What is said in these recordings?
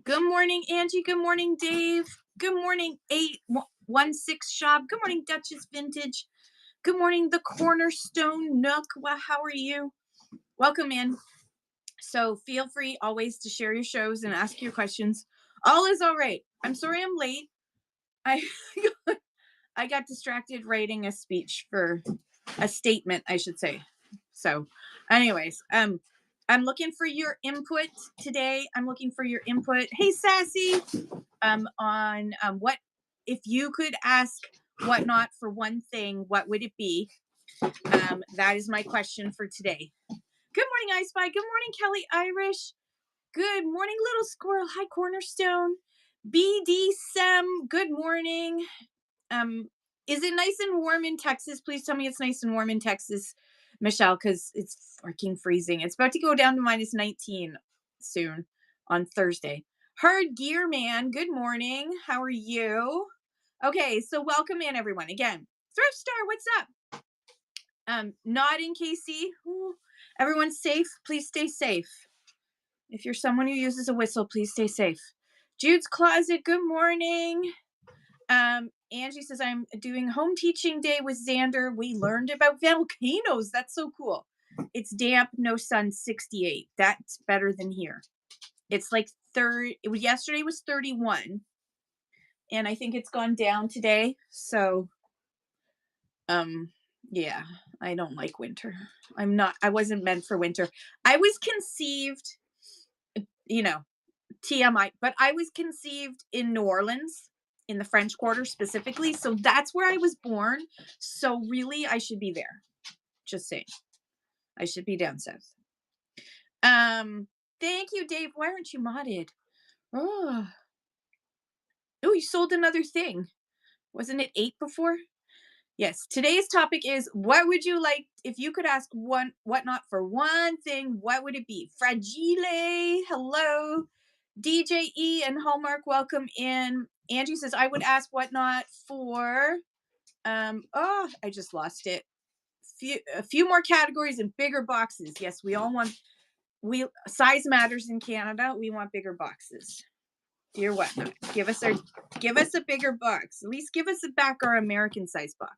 Good morning, Angie. Good morning, Dave. Good morning, 816 Shop. Good morning, Duchess Vintage. Good morning, the Cornerstone Nook. Well, how are you? Welcome in. So feel free always to share your shows and ask your questions. All is all right. I'm sorry I'm late. I I got distracted writing a speech for a statement, I should say. So, anyways, I'm looking for your input today. I'm looking for your input. Hey, Sassy, on what if you could ask whatnot for one thing, what would it be? That is my question for today. Good morning, I Spy. Good morning, Kelly Irish. Good morning, Little Squirrel. Hi, Cornerstone. BD Sem. Good morning. Is it nice and warm in Texas? Please tell me it's nice and warm in Texas, Michelle, because it's freaking freezing. It's about to go down to minus 19 soon on Thursday. Hard Gear Man, good morning. How are you? Okay, so welcome in, everyone. Again, Thrift Star, what's up? Not in KC. Ooh, everyone's safe. Please stay safe. If you're someone who uses a whistle, please stay safe. Jude's Closet, good morning. Angie says, I'm doing home teaching day with Xander. We learned about volcanoes. That's so cool. It's damp, no sun, 68. That's better than here. It's like yesterday was 31. And I think it's gone down today. So, yeah, I don't like winter. I wasn't meant for winter. I was conceived, TMI, but I was conceived in New Orleans, in the French Quarter specifically. So that's where I was born. So really, I should be there. Just saying. I should be down south. Thank you, Dave. Why aren't you modded? Oh, you sold another thing. Wasn't it 8 before? Yes. Today's topic is, what would you like if you could ask whatnot for one thing? What would it be? Fragile. Hello. DJ E and Hallmark, welcome in. Angie says, I would ask whatnot for, I just lost it. A few more categories and bigger boxes. Yes, we all want, size matters in Canada. We want bigger boxes. Dear whatnot, give us a bigger box. At least give us back our American size box.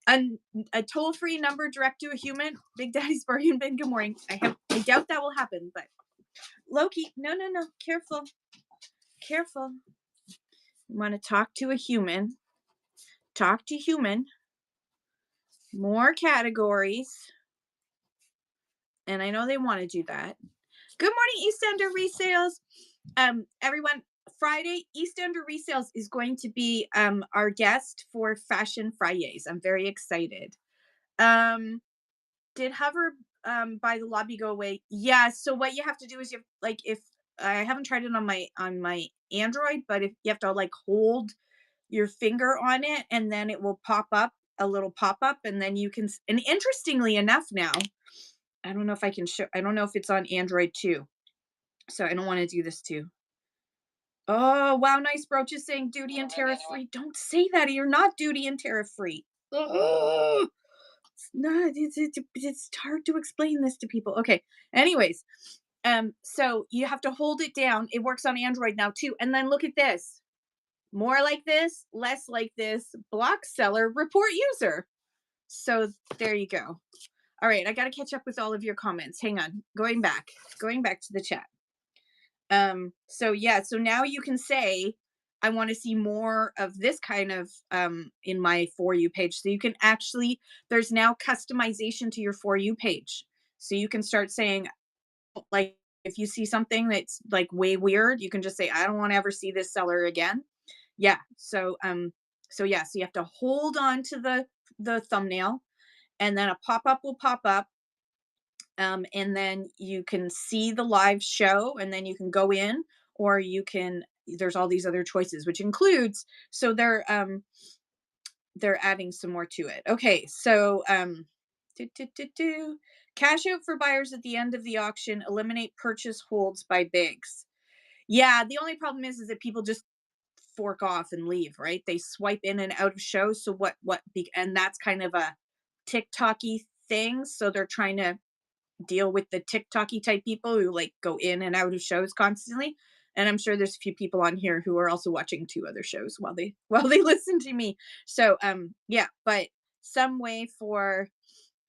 A toll-free number direct to a human. Big Daddy's Bargain Bin, good morning. I doubt that will happen, but Loki, no, careful. You want to talk to a human. Talk to human. More categories. And I know they want to do that. Good morning, EastEnder Resales. Everyone, Friday, EastEnder Resales is going to be our guest for Fashion Fridays. I'm very excited. Did Hover by the lobby go away? Yeah, so what you have to do is if I haven't tried it on my Android, but if you have to hold your finger on it and then it will pop up a little pop-up, and then you can, and interestingly enough now, I don't know if I can show, I don't know if it's on Android too, so I don't want to do this too. Oh wow, nice brooches saying duty and tariff free. Don't say that, you're not duty and tariff free. Oh, it's hard to explain this to people. Okay, anyways, so you have to hold it down. It works on Android now too, and then look at this. More like this, less like this, block seller, report user. So there you go. All right, I got to catch up with all of your comments. Hang on, going back to the chat. So yeah, so now you can say, I want to see more of this kind of in my For You page. So you can actually, there's now customization to your For You page. So you can start saying, like, if you see something that's like way weird, you can just say, I don't want to ever see this seller again. Yeah. So yeah, so you have to hold on to the thumbnail, and then a pop-up will pop up. And then you can see the live show, and then you can go in, or you can, there's all these other choices, which includes, so they're adding some more to it. Okay. So, cash out for buyers at the end of the auction, eliminate purchase holds by bigs. Yeah. The only problem is that people just fork off and leave, right? They swipe in and out of shows. So and that's kind of a TikTok-y thing. So they're trying to deal with the TikTok-y type people who like go in and out of shows constantly. And I'm sure there's a few people on here who are also watching 2 other shows while they while they listen to me. So, yeah, but some way for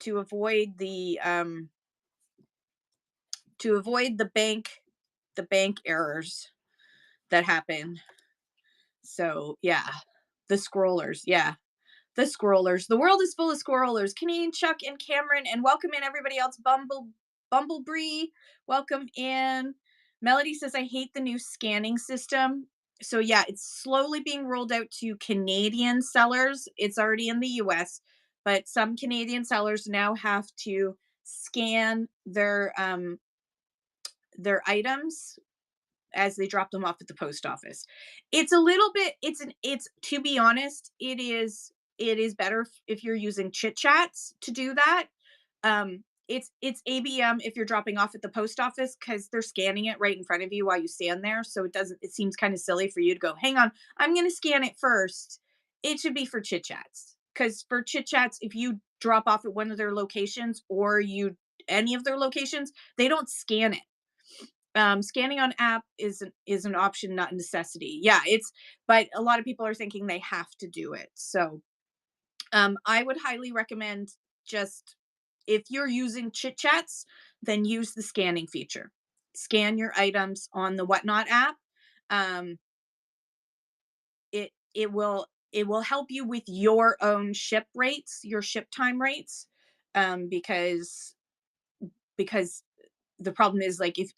to avoid the bank errors that happen. So, yeah, the scrollers, yeah. The scrollers. The world is full of scrollers. Canadian Chuck and Cameron, and welcome in everybody else. Bumblebee, welcome in. Melody says, I hate the new scanning system. So yeah, it's slowly being rolled out to Canadian sellers. It's already in the US, but some Canadian sellers now have to scan their items as they drop them off at the post office. It's a little bit it's to be honest, it is better if you're using Chit Chats to do that. It's ABM if you're dropping off at the post office because they're scanning it right in front of you while you stand there. So it seems kind of silly for you to go, hang on, I'm gonna scan it first. It should be for Chit Chats. Because for Chit Chats, if you drop off at one of their locations or any of their locations, they don't scan it. Scanning on app is an option, not a necessity. Yeah, but a lot of people are thinking they have to do it. So I would highly recommend, just if you're using Chit Chats, then use the scanning feature. Scan your items on the Whatnot app. Um, it will help you with your own ship rates, your ship time rates, because the problem is, like, if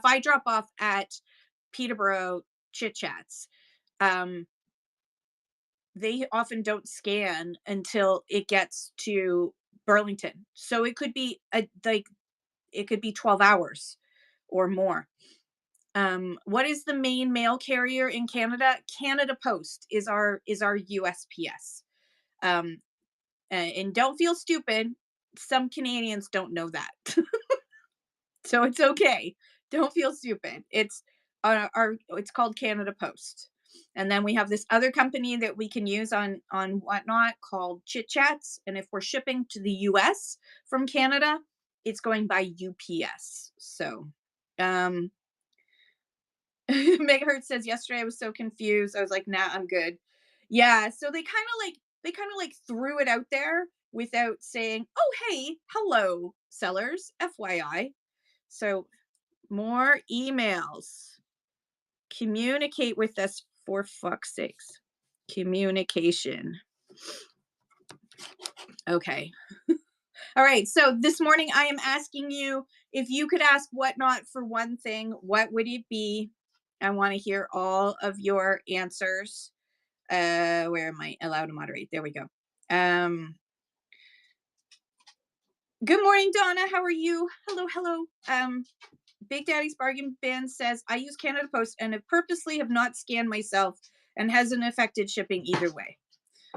I drop off at Peterborough Chit Chats, um, they often don't scan until it gets to Burlington. So it could be it could be 12 hours or more. What is the main mail carrier in Canada? Canada Post is our USPS. Um, and don't feel stupid. Some Canadians don't know that. So it's okay. Don't feel stupid. It's called Canada Post. And then we have this other company that we can use on Whatnot called Chit Chats. And if we're shipping to the US from Canada, it's going by UPS. So Megahertz says, yesterday I was so confused. I was like, nah, I'm good. Yeah, so they kind of like threw it out there without saying, oh hey, hello, sellers, FYI. So more emails. Communicate with us, for fuck's sakes. Communication. Okay. All right. So this morning I am asking you, if you could ask Whatnot for one thing, what would it be? I want to hear all of your answers. Where am I allowed to moderate? There we go. Good morning, Donna. How are you? Hello. Big Daddy's Bargain Bin says, I use Canada Post and have purposely have not scanned myself and hasn't affected shipping either way.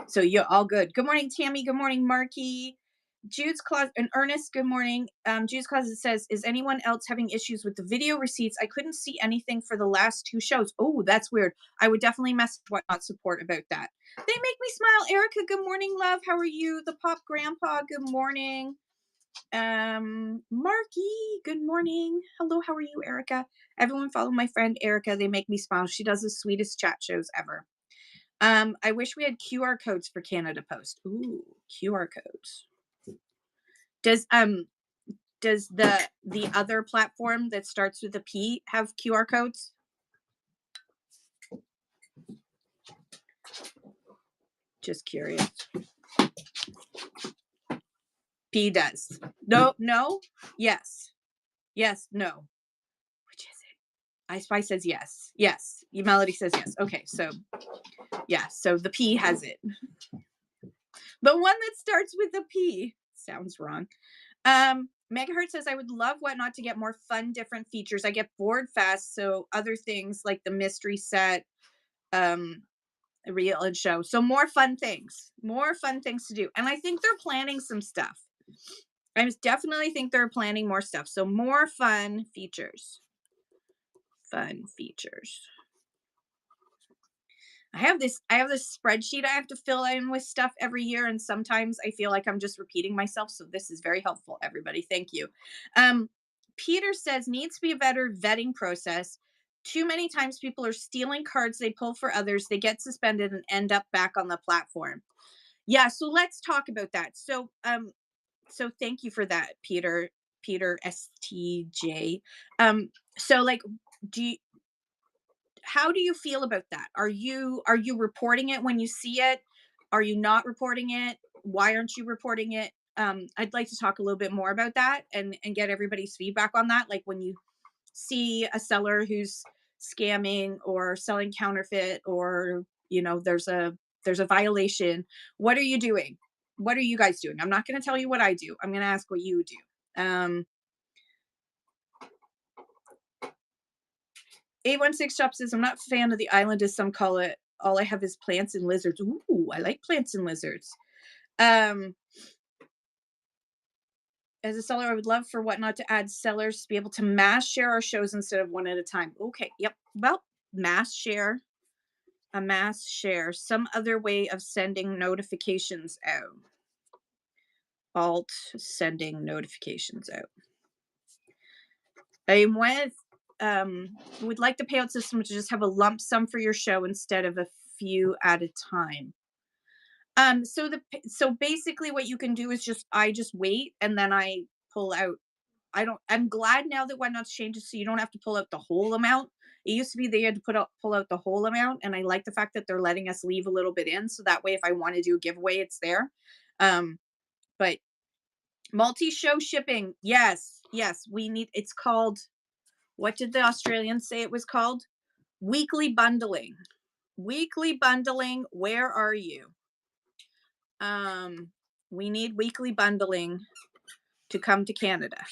So you're all good. Good morning, Tammy. Good morning, Marky. Jude's Closet and Ernest, good morning. Jude's Closet says, is anyone else having issues with the video receipts? I couldn't see anything for the last 2 shows. Oh, that's weird. I would definitely message Whatnot support about that. They make me smile. Erica, good morning, love. How are you? The Pop Grandpa, good morning. Marky, good morning. Hello, how are you, Erica? Everyone follow my friend Erica. They make me smile. She does the sweetest chat shows ever. I wish we had QR codes for Canada Post. Ooh, QR codes. Does the other platform that starts with a P have QR codes? Just curious. P does. No, yes, no. Which is it? I Spy says yes. Yes. Melody says yes. Okay, so yeah, so the P has it. The one that starts with a P sounds wrong. Megahertz says, I would love Whatnot to get more fun, different features. I get bored fast, so other things like the mystery set, reel and show. So more fun things to do. And I think they're planning some stuff. I definitely think they're planning more stuff. So more fun features. I have this spreadsheet I have to fill in with stuff every year, and sometimes I feel like I'm just repeating myself. So this is very helpful, everybody. Thank you. Peter says, needs to be a better vetting process. Too many times people are stealing cards they pull for others, they get suspended and end up back on the platform. Yeah, so let's talk about that. So thank you for that, Peter STJ. So like, do you, how do you feel about that? Are you reporting it when you see it? Are you not reporting it? Why aren't you reporting it? I'd like to talk a little bit more about that and get everybody's feedback on that. Like when you see a seller who's scamming or selling counterfeit, or there's a violation, what are you doing? What are you guys doing? I'm not going to tell you what I do. I'm going to ask what you do. 816 Shop says, I'm not a fan of the island, as some call it. All I have is plants and lizards. Ooh, I like plants and lizards. As a seller, I would love for Whatnot to add sellers to be able to mass share our shows instead of one at a time. Okay, yep. Well, mass share, a mass share, some other way of sending notifications out. Alt sending notifications out. I'm with would like the payout system to just have a lump sum for your show instead of a few at a time. So basically what you can do is I just wait and then I pull out. I'm glad now that Whatnot's changes so you don't have to pull out the whole amount. It used to be they had to pull out the whole amount, and I like the fact that they're letting us leave a little bit in, so that way if I want to do a giveaway, it's there. But multi-show shipping, yes, we need. It's called, what did the Australians say it was called? Weekly bundling. Weekly bundling. Where are you? We need weekly bundling to come to Canada.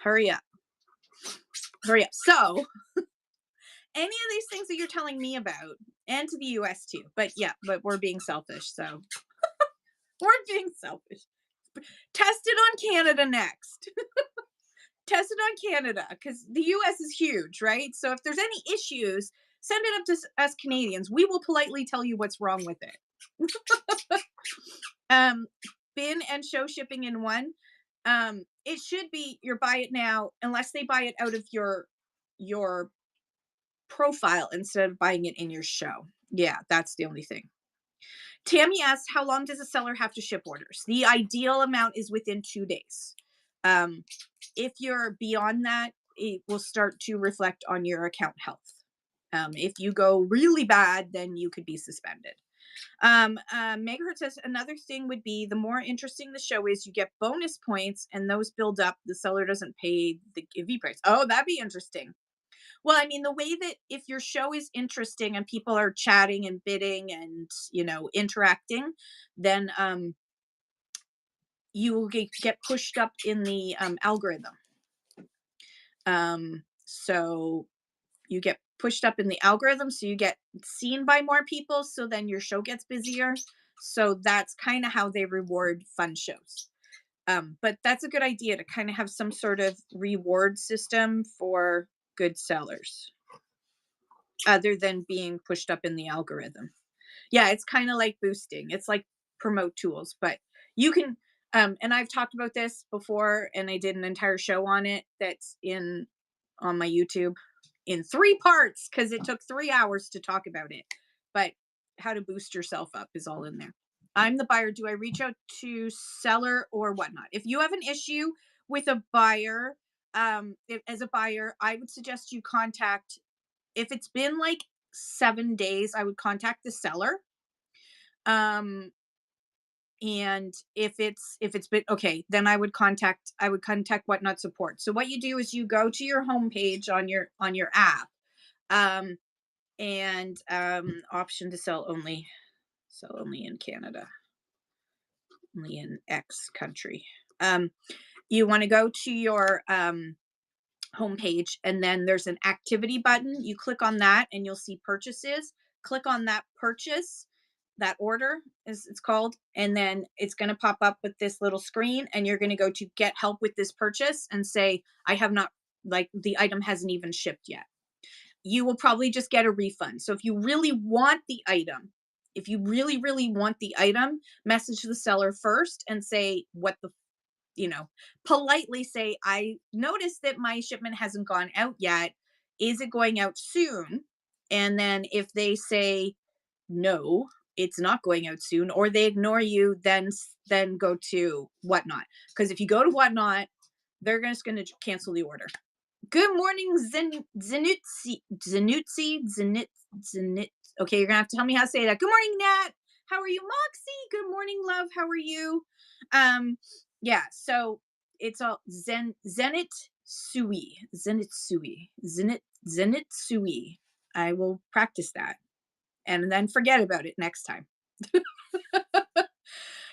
Hurry up. So any of these things that you're telling me about, and to the US too, but we're being selfish, so we're being selfish. Test it on Canada next. Test it on Canada, because the US is huge, right? So if there's any issues, send it up to us Canadians. We will politely tell you what's wrong with it. Bin and show shipping in one. It should be your buy it now, unless they buy it out of your profile instead of buying it in your show. Yeah, that's the only thing. Tammy asks, how long does a seller have to ship orders? The ideal amount is within 2 days. If you're beyond that, it will start to reflect on your account health. If you go really bad, then you could be suspended. Megahertz says another thing would be, the more interesting the show is, you get bonus points and those build up. The seller doesn't pay the give price. Oh, that'd be interesting. Well, I mean, the way that if your show is interesting and people are chatting and bidding and, interacting, then you will get pushed up in the algorithm. So you get pushed up in the algorithm, so you get seen by more people, so then your show gets busier. So that's kind of how they reward fun shows. But that's a good idea to kind of have some sort of reward system for good sellers, other than being pushed up in the algorithm. Yeah, it's kind of like boosting. It's like promote tools, but you can, and I've talked about this before, and I did an entire show on it that's on my YouTube in 3 parts, because it took 3 hours to talk about it. But how to boost yourself up is all in there. I'm the buyer. Do I reach out to seller or Whatnot? If you have an issue with a buyer, as a buyer, I would suggest you contact, if it's been like 7 days, I would contact the seller. And if it's been okay, then I would contact Whatnot support. So what you do is you go to your homepage on your app, and option to sell only in Canada, only in X country. You want to go to your homepage, and then there's an activity button. You click on that and you'll see purchases. Click on that purchase, that order as it's called, and then it's going to pop up with this little screen, and you're going to go to get help with this purchase and say, I have not, like, the item hasn't even shipped yet. You will probably just get a refund. So if you really want the item, message the seller first and say, what the politely say, I noticed that my shipment hasn't gone out yet. Is it going out soon? And then if they say no, it's not going out soon, or they ignore you, then go to Whatnot. Because if you go to Whatnot, they're just going to cancel the order. Good morning, Zenutzi. Okay, you're gonna have to tell me how to say that. Good morning, Nat. How are you, Moxie? Good morning, love. How are you? Yeah. So it's all Zenit Sui. I will practice that and then forget about it next time.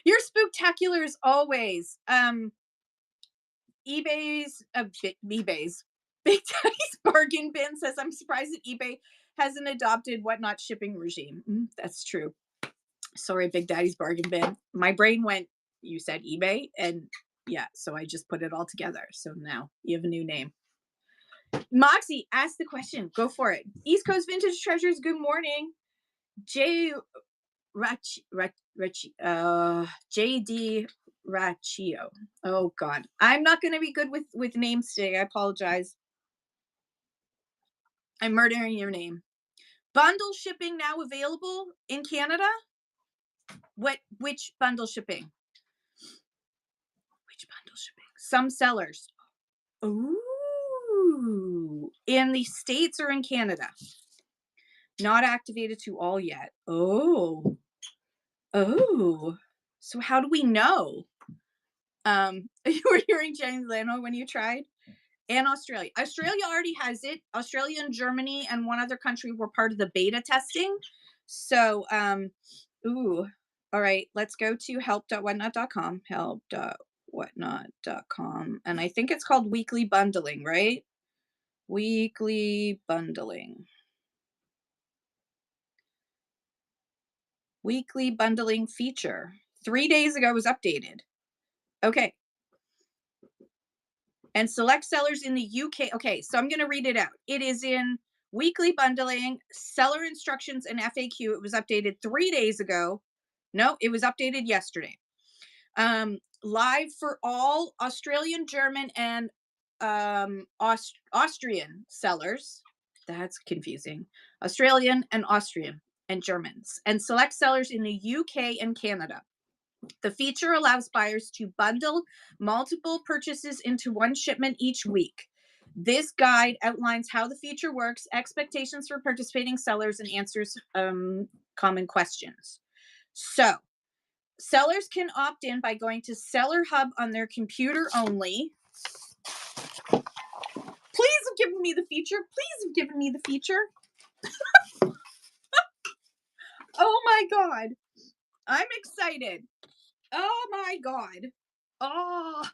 You're spooktacular as always. eBay's Big Daddy's Bargain Bin says, I'm surprised that eBay hasn't adopted Whatnot shipping regime. That's true. Sorry, Big Daddy's Bargain Bin. My brain went, you said eBay? And yeah, so I just put it all together. So now you have a new name. Moxie, ask the question. Go for it. East Coast Vintage Treasures, good morning. JD Raccio. Oh God, I'm not going to be good with names today. I apologize. I'm murdering your name. Bundle shipping now available in Canada. Which bundle shipping? Which bundle shipping? Some sellers. Ooh, in the States or in Canada? Not activated to all yet. Oh. So how do we know? You were hearing James Lano when you tried? And Australia. Australia already has it. Australia and Germany and one other country were part of the beta testing. So, all right, let's go to help.whatnot.com, help.whatnot.com. And I think it's called weekly bundling, right? Weekly bundling. Weekly bundling feature. 3 days ago was updated. Okay. And select sellers in the UK. Okay, so I'm going to read it out. It is in weekly bundling, seller instructions, and FAQ. It was updated 3 days ago. No, it was updated yesterday. Live for all Australian, German, and Austrian sellers. That's confusing. Australian and Austrian and Germans. And select sellers in the UK and Canada. The feature allows buyers to bundle multiple purchases into one shipment each week. This guide outlines how the feature works, expectations for participating sellers, and answers common questions. So, sellers can opt in by going to Seller Hub on their computer only. Please have given me the feature. Please have given me the feature. Oh my God. I'm excited. Oh my God. Oh.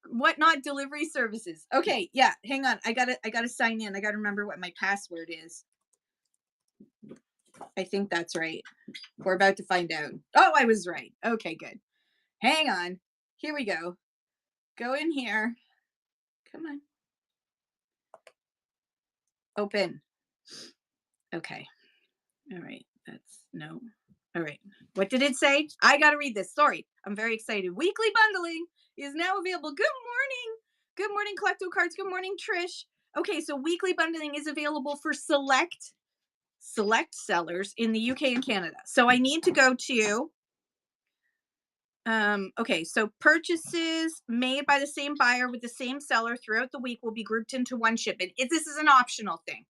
Whatnot delivery services. Okay, yeah, hang on. I gotta sign in. I gotta remember what my password is. I think that's right. We're about to find out. Oh, I was right. Okay, good. Hang on. Here we go. Go in here. Come on. Open. Okay. All right. That's no. All right. What did it say? I gotta read this. Sorry. I'm very excited. Weekly bundling is now available. Good morning. Good morning, Collecto Cards. Good morning, Trish. Okay, so weekly bundling is available for select sellers in the UK and Canada. So I need to go to, okay, so purchases made by the same buyer with the same seller throughout the week will be grouped into one shipment. This is an optional thing.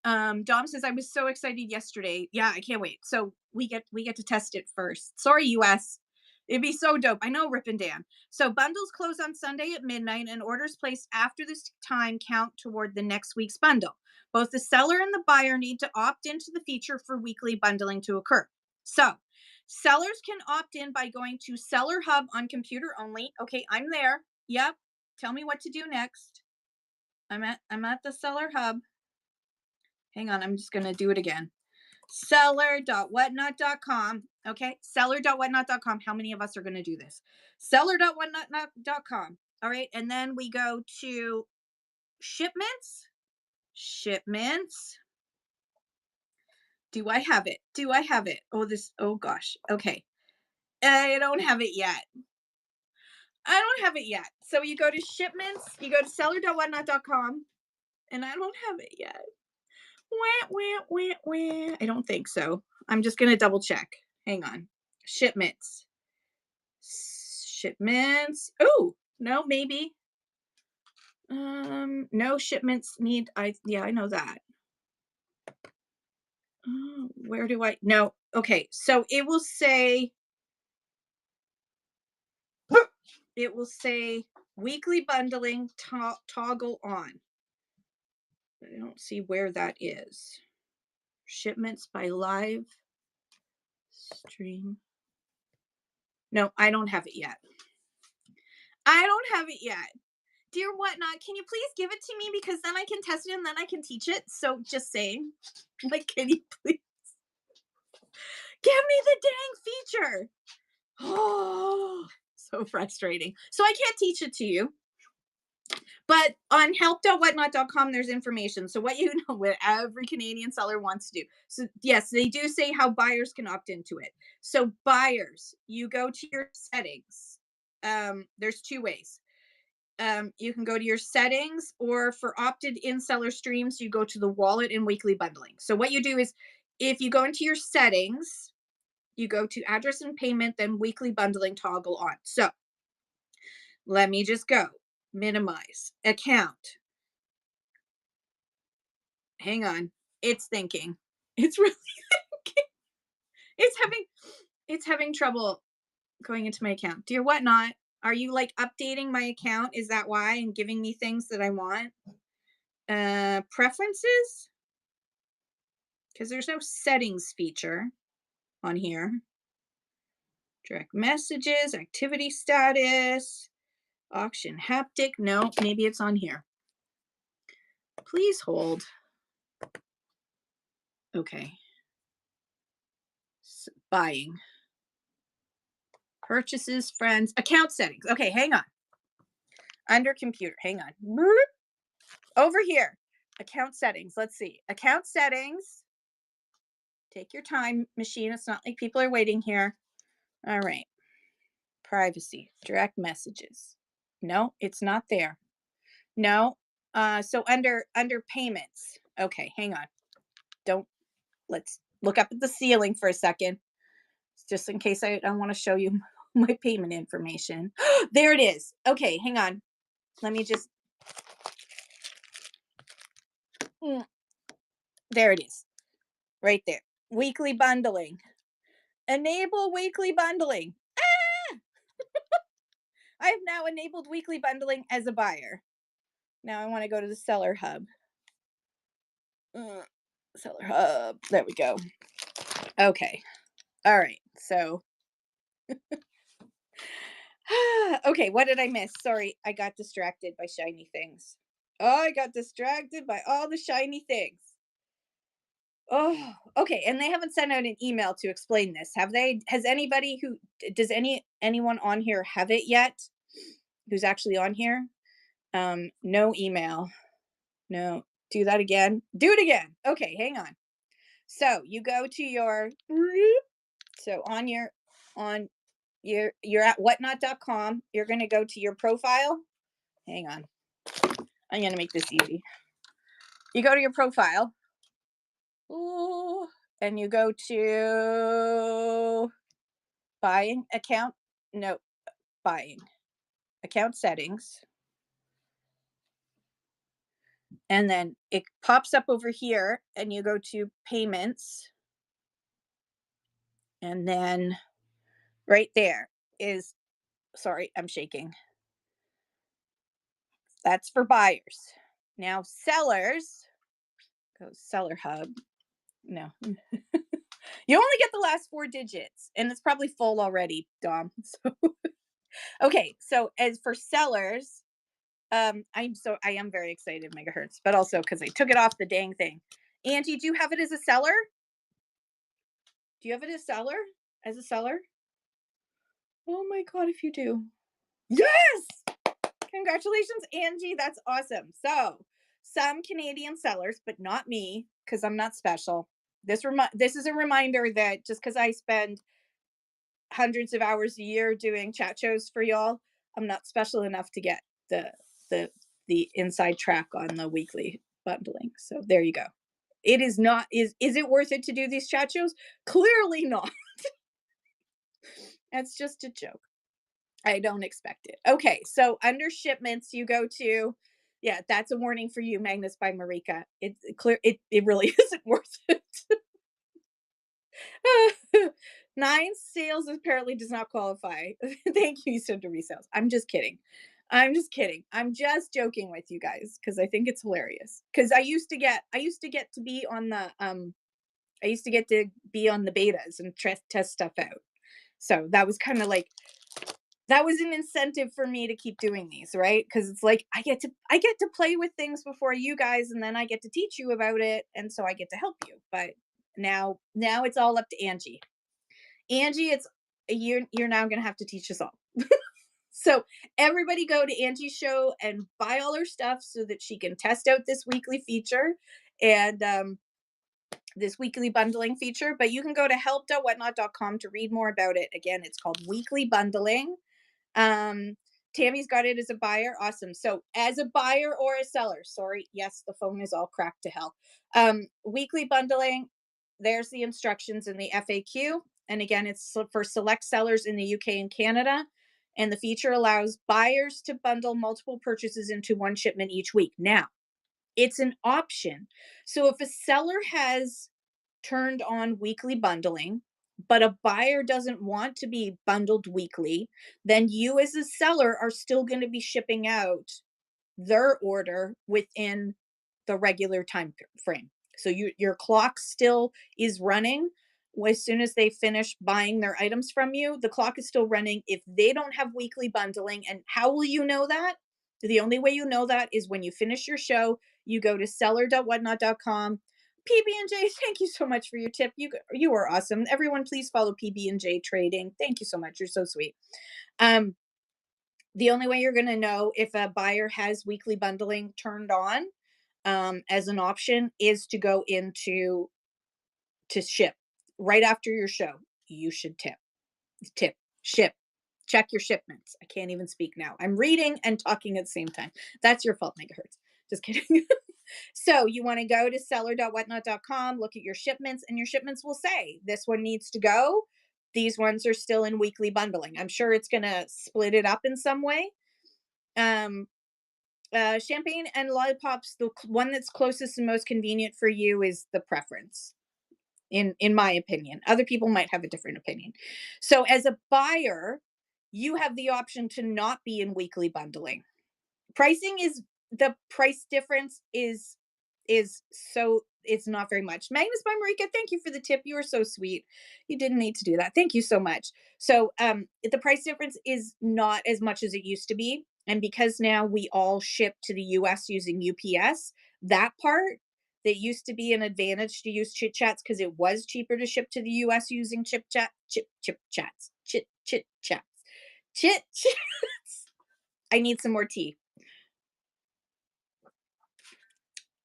Dom says, I was so excited yesterday. Yeah, I can't wait. So we get to test it first. Sorry, US. It'd be so dope. I know, Rip and Dan. So bundles close on Sunday at midnight, and orders placed after this time count toward the next week's bundle. Both the seller and the buyer need to opt into the feature for weekly bundling to occur. So sellers can opt in by going to Seller Hub on computer only. Okay, I'm there. Yep. Tell me what to do next. I'm at the Seller Hub. Hang on, I'm just going to do it again. Seller.whatnot.com. Okay, seller.whatnot.com. How many of us are going to do this? Seller.whatnot.com. All right, and then we go to shipments. Shipments. Do I have it? Oh gosh. Okay. I don't have it yet. I don't have it yet. So you go to shipments, you go to seller.whatnot.com, and I don't have it yet. Wah, wah, wah, wah. I don't think so. I'm just going to double check. Hang on. Shipments. Shipments. Oh, no, maybe. No shipments need, yeah, I know that. Where do I, no. Okay. So it will say weekly bundling toggle on. I don't see where that is. Shipments by live stream. No, I don't have it yet. I don't have it yet. Dear Whatnot, can you please give it to me, because then I can test it and then I can teach it. So just saying, like, can you please give me the dang feature? Oh, so frustrating. So I can't teach it to you. But on help.whatnot.com, there's information. So what what every Canadian seller wants to do. So yes, they do say how buyers can opt into it. So buyers, you go to your settings. There's two ways. You can go to your settings, or for opted in seller streams, you go to the wallet and weekly bundling. So what you do is, if you go into your settings, you go to address and payment, then weekly bundling toggle on. So let me just go. Minimize account. Hang on. It's thinking. It's really thinking. It's having trouble going into my account. Dear Whatnot, are you like updating my account? Is that why? And giving me things that I want? Preferences? Because there's no settings feature on here. Direct messages, activity status, auction haptic. No, maybe it's on here. Please hold. Okay. Buying. Purchases, friends, account settings. Okay, hang on. Under computer, hang on. Over here, account settings. Let's see. Account settings. Take your time, machine. It's not like people are waiting here. All right. Privacy, direct messages. No, it's not there. No. So under payments. Okay, hang on. Let's look up at the ceiling for a second, just in case I want to show you my payment information. There it is. Okay, hang on. Let me just. There it is. Right there. Weekly bundling. Enable weekly bundling. Ah! I have now enabled weekly bundling as a buyer. Now I want to go to the seller hub. Seller hub. There we go. Okay. All right. So. Okay, what did I miss? Sorry, I got distracted by shiny things. Oh, I got distracted by all the shiny things. Oh, okay. And they haven't sent out an email to explain this, have they? Has anybody does anyone on here have it yet? Who's actually on here? No email. No. Do that again. Do it again. Okay, hang on. So you go to your, so you're at whatnot.com. You're going to go to your profile. Hang on. I'm going to make this easy. You go to your profile. Ooh, and you go to buying account. No, buying account settings. And then it pops up over here and you go to payments. And then right there is, sorry, I'm shaking. That's for buyers. Now sellers, go seller hub. No. You only get the last 4 digits and it's probably full already, Dom. So okay, so as for sellers, I am very excited, megahertz, but also because I took it off the dang thing. Angie, do you have it as a seller? Do you have it as a seller? Oh my God, if you do. Yes! Congratulations, Angie. That's awesome. So some Canadian sellers, but not me, because I'm not special. This is a reminder that just because I spend hundreds of hours a year doing chat shows for y'all, I'm not special enough to get the inside track on the weekly bundling. So there you go. It is not is it worth it to do these chat shows? Clearly not. That's just a joke. I don't expect it. Okay, so under shipments, you go to, yeah, that's a warning for you, Magnus by Marika. It's clear it really isn't worth it. 9 sales apparently does not qualify. Thank you, Cinder Resales. I'm just kidding. I'm just kidding. I'm just joking with you guys because I think it's hilarious. Because I used to get to be on the I used to get to be on the betas and test stuff out. So that was kind of like that was an incentive for me to keep doing these, right? Because it's like I get to play with things before you guys, and then I get to teach you about it, and so I get to help you. But now it's all up to Angie. Angie, it's you're now gonna have to teach us all. So everybody go to Angie's show and buy all her stuff so that she can test out this weekly feature and this weekly bundling feature. But you can go to help.whatnot.com to read more about it. Again, it's called weekly bundling. Tammy's got it as a buyer. Awesome. So as a buyer or a seller, sorry, yes, the phone is all cracked to hell. Weekly bundling, there's the instructions in the FAQ. And again, it's for select sellers in the UK and Canada. And the feature allows buyers to bundle multiple purchases into one shipment each week. Now, it's an option. So if a seller has turned on weekly bundling, but a buyer doesn't want to be bundled weekly, then you as a seller are still going to be shipping out their order within the regular time frame. So your clock still is running. As soon as they finish buying their items from you, the clock is still running if they don't have weekly bundling. And how will you know that? The only way you know that is when you finish your show, you go to seller.whatnot.com. PB&J, thank you so much for your tip. You are awesome. Everyone, please follow PB&J Trading. Thank you so much. You're so sweet. The only way you're going to know if a buyer has weekly bundling turned on as an option is to go into to ship right after your show. You should ship, check your shipments. I can't even speak now. I'm reading and talking at the same time. That's your fault, megahertz. Just kidding. So you want to go to seller.whatnot.com, look at your shipments, and your shipments will say this one needs to go. These ones are still in weekly bundling. I'm sure it's going to split it up in some way. Champagne and lollipops, the one that's closest and most convenient for you is the preference, in my opinion. Other people might have a different opinion. So as a buyer, you have the option to not be in weekly bundling. The price difference is so it's not very much. Magnus by Marika, thank you for the tip. You are so sweet. You didn't need to do that. Thank you so much. So the price difference is not as much as it used to be. And because now we all ship to the US using UPS, that part that used to be an advantage to use Chit Chats because it was cheaper to ship to the US using Chit Chats. I need some more tea.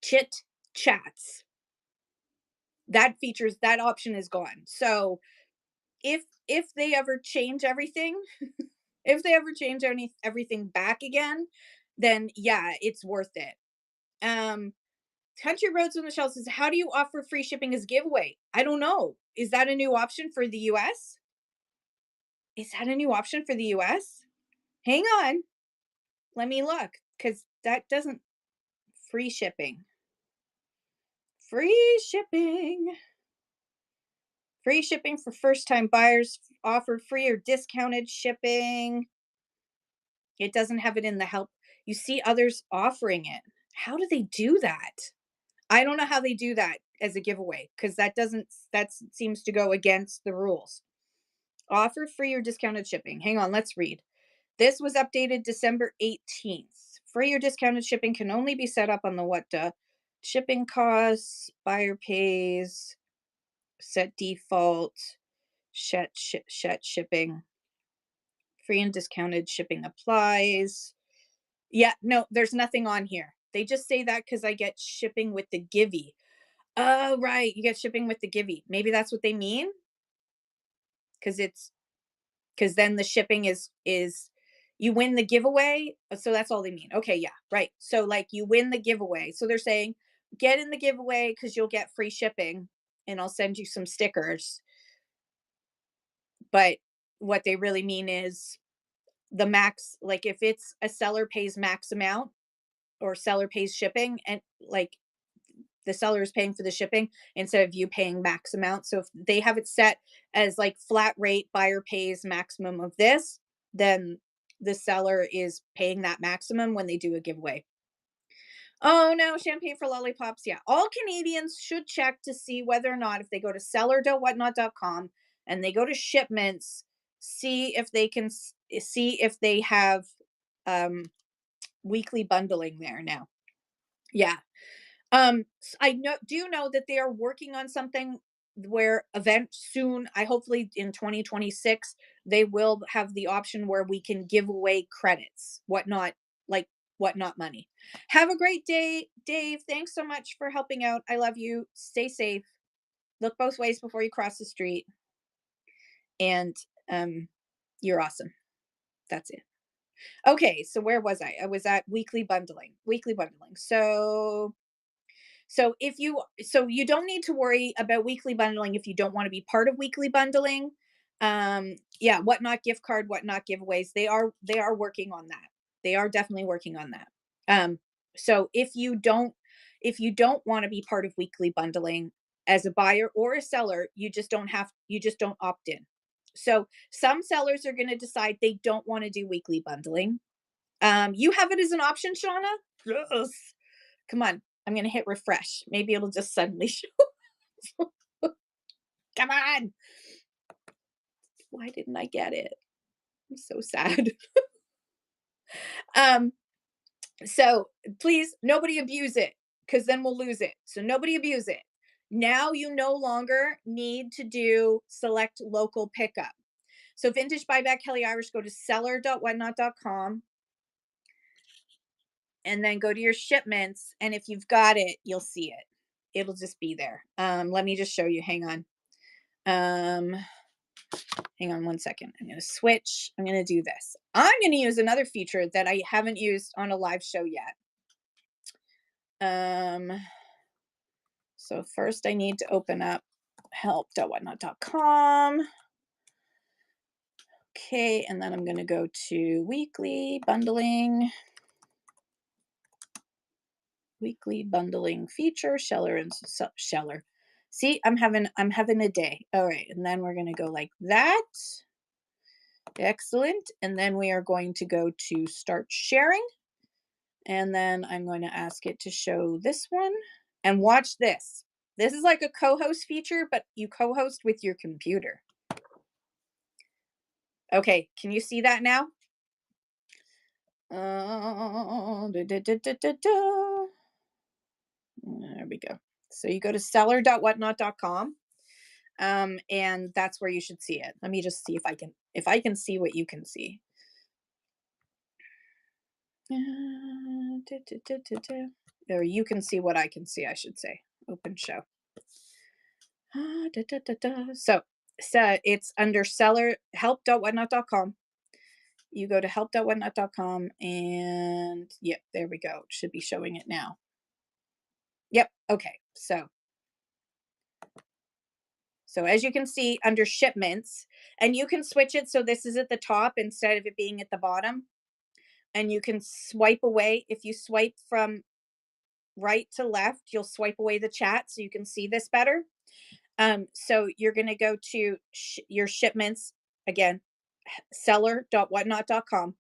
Chit Chats. That option is gone. So if they ever change everything, if they ever change everything back again, then yeah, it's worth it. Country Roads on the Shelf says, how do you offer free shipping as giveaway? I don't know. Is that a new option for the US? Is that a new option for the US? Hang on. Let me look, because that doesn't free shipping. Free shipping. Free shipping for first-time buyers, offer free or discounted shipping. It doesn't have it in the help. You see others offering it. How do they do that? I don't know how they do that as a giveaway, because that seems to go against the rules. Offer free or discounted shipping. Hang on, let's read. This was updated December 18th. Free or discounted shipping can only be set up on the WhatDuh. Shipping costs, buyer pays, set default, set shipping. Free and discounted shipping applies. Yeah, no, there's nothing on here. They just say that because I get shipping with the Givey. Oh, right. You get shipping with the Givey. Maybe that's what they mean. Because then the shipping is You win the giveaway. So that's all they mean. Okay, yeah, right. So like you win the giveaway. So they're saying get in the giveaway because you'll get free shipping and I'll send you some stickers. But what they really mean is the max, like if it's a seller pays max amount or seller pays shipping and like the seller is paying for the shipping instead of you paying max amount. So if they have it set as like flat rate, buyer pays maximum of this, then the seller is paying that maximum when they do a giveaway. Oh no, champagne for lollipops. Yeah. All Canadians should check to see whether or not if they go to seller.whatnot.com and they go to shipments, see if they can see if they have um weekly bundling there now. Yeah. I do know that they are working on something where event soon, I hopefully in 2026, they will have the option where we can give away credits, whatnot, like whatnot money. Have a great day, Dave. Thanks so much for helping out. I love you. Stay safe. Look both ways before you cross the street. And you're awesome. That's it. Okay, so where was I? I was at weekly bundling. Weekly bundling. So you don't need to worry about weekly bundling if you don't want to be part of weekly bundling. Yeah, whatnot gift card, whatnot giveaways. They are working on that. They are definitely working on that. So if you don't want to be part of weekly bundling as a buyer or a seller, you just don't opt in. So some sellers are going to decide they don't want to do weekly bundling. You have it as an option, Shauna? Yes. Come on. I'm going to hit refresh. Maybe it'll just suddenly show. Come on. Why didn't I get it? I'm so sad. So please, nobody abuse it because then we'll lose it. So nobody abuse it. Now you no longer need to do select local pickup. So Vintage Buyback Kelly Irish, go to seller.whatnot.com and then go to your shipments. And if you've got it, you'll see it. It'll just be there. Let me just show you. Hang on. Hang on one second. I'm going to switch. I'm going to do this. I'm going to use another feature that I haven't used on a live show yet. So first I need to open up help.whatnot.com. Okay, and then I'm going to go to weekly bundling feature, Sheller and Sheller. See, I'm having a day. All right, and then we're going to go like that. Excellent. And then we are going to go to start sharing. And then I'm going to ask it to show this one and watch this. This is like a co-host feature, but you co-host with your computer. Okay, can you see that now? There we go. So you go to seller.whatnot.com. And that's where you should see it. Let me just see if I can see what you can see. Or you can see what I can see, I should say. Open show. So it's under seller help.whatnot.com. You go to help.whatnot.com and yep, there we go. It should be showing it now. Yep. Okay. So as you can see under shipments, and you can switch it so this is at the top instead of it being at the bottom. And you can swipe away. If you swipe from right to left, you'll swipe away the chat so you can see this better. So you're going to go to your shipments again, seller.whatnot.com,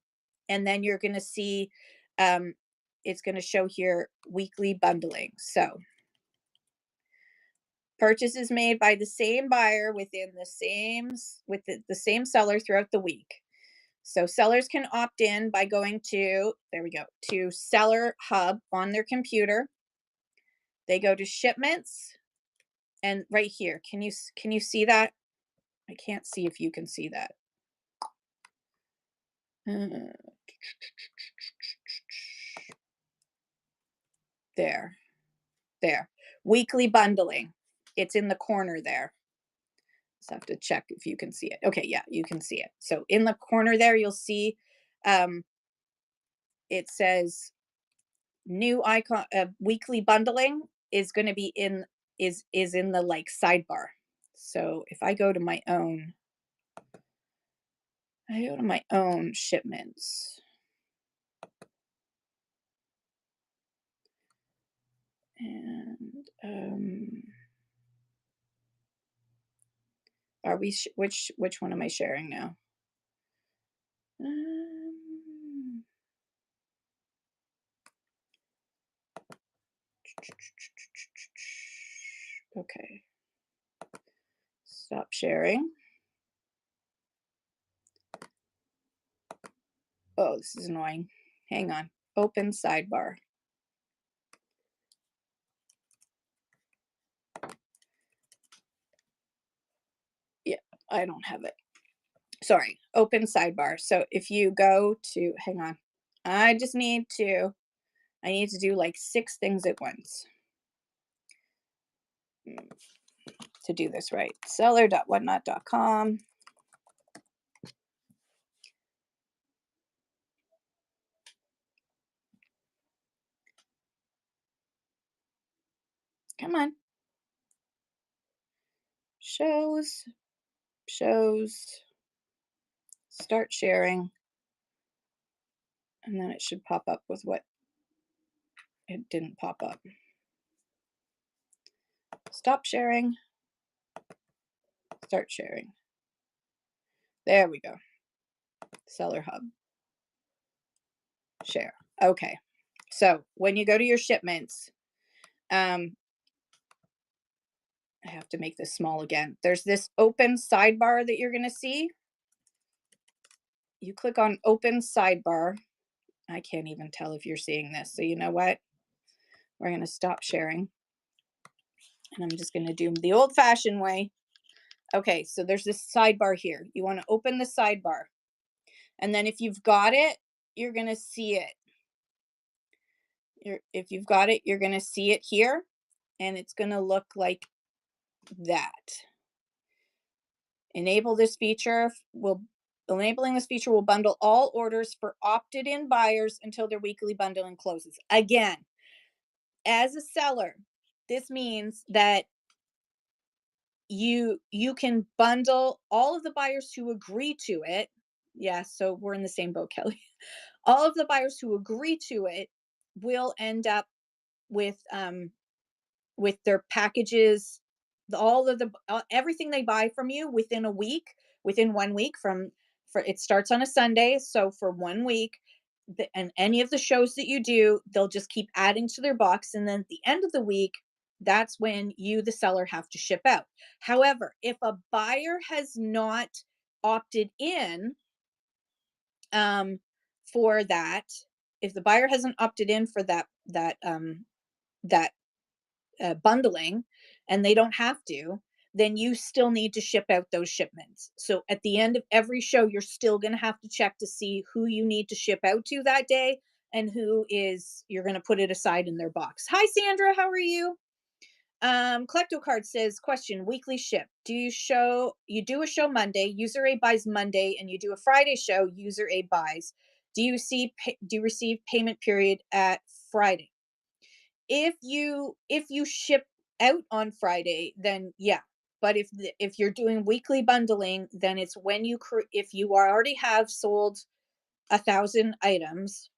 and then you're going to see it's going to show here weekly bundling. So purchases made by the same buyer within the same the same seller throughout the week. So sellers can opt in by going to, there we go, to Seller Hub on their computer. They go to shipments and right here, can you see that? I can't see if you can see that. There. Weekly bundling. It's in the corner there. Just have to check if you can see it. Okay, yeah, you can see it. So in the corner there, you'll see it says new icon, weekly bundling is going to be in, is in the like sidebar. So if I go to my own, shipments, and are we which one am I sharing now? Okay, stop sharing. Oh, this is annoying. Hang on. Open sidebar. Yeah, I don't have it. Sorry, open sidebar. So if you go to, hang on, I need to do like 6 things at once to do this right. Seller.whatnot.com. Come on. Shows, start sharing. And then it should pop up with what it didn't pop up. Stop sharing. Start sharing. There we go. Seller Hub. Share. Okay. So when you go to your shipments, I have to make this small again. There's this open sidebar that you're going to see. You click on open sidebar. I can't even tell if you're seeing this. So you know what? We're going to stop sharing. And I'm just going to do the old-fashioned way. Okay, so there's this sidebar here. You want to open the sidebar. And then if you've got it, you're going to see it. If you've got it, you're going to see it here. And it's going to look like that. Enabling this feature will bundle all orders for opted-in buyers until their weekly bundling closes. Again, as a seller, this means that you can bundle all of the buyers who agree to it. Yeah, so we're in the same boat, Kelly. All of the buyers who agree to it will end up with their packages, everything they buy from you within 1 week it starts on a Sunday. So for 1 week, and any of the shows that you do, they'll just keep adding to their box. And then at the end of the week, that's when you, the seller, have to ship out. However, if a buyer has not opted in for that, if the buyer hasn't opted in for that bundling, and they don't have to, then you still need to ship out those shipments. So at the end of every show, you're still going to have to check to see who you need to ship out to that day and who is, you're going to put it aside in their box. Hi, Sandra. How are you? Collecto Card says, question, weekly ship. You do a show Monday, user A buys Monday, and you do a Friday show, user A buys. Do you receive payment period at Friday? If you ship out on Friday, then yeah. But if you're doing weekly bundling, then it's when if you already have sold 1,000 items,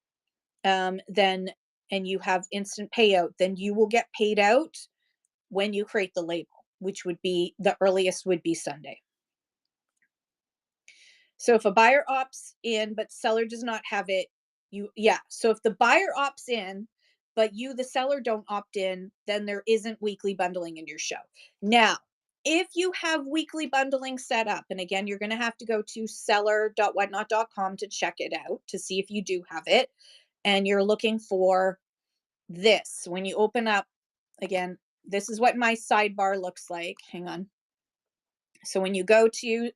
then, and you have instant payout, then you will get paid out when you create the label, which would be, the earliest would be Sunday. So if a buyer opts in, but seller does not have it, so if the buyer opts in, but you, the seller, don't opt in, then there isn't weekly bundling in your show. Now, if you have weekly bundling set up, and again, you're going to have to go to seller.whatnot.com to check it out, to see if you do have it, and you're looking for this. When you open up, again, this is what my sidebar looks like. Hang on. So when you go to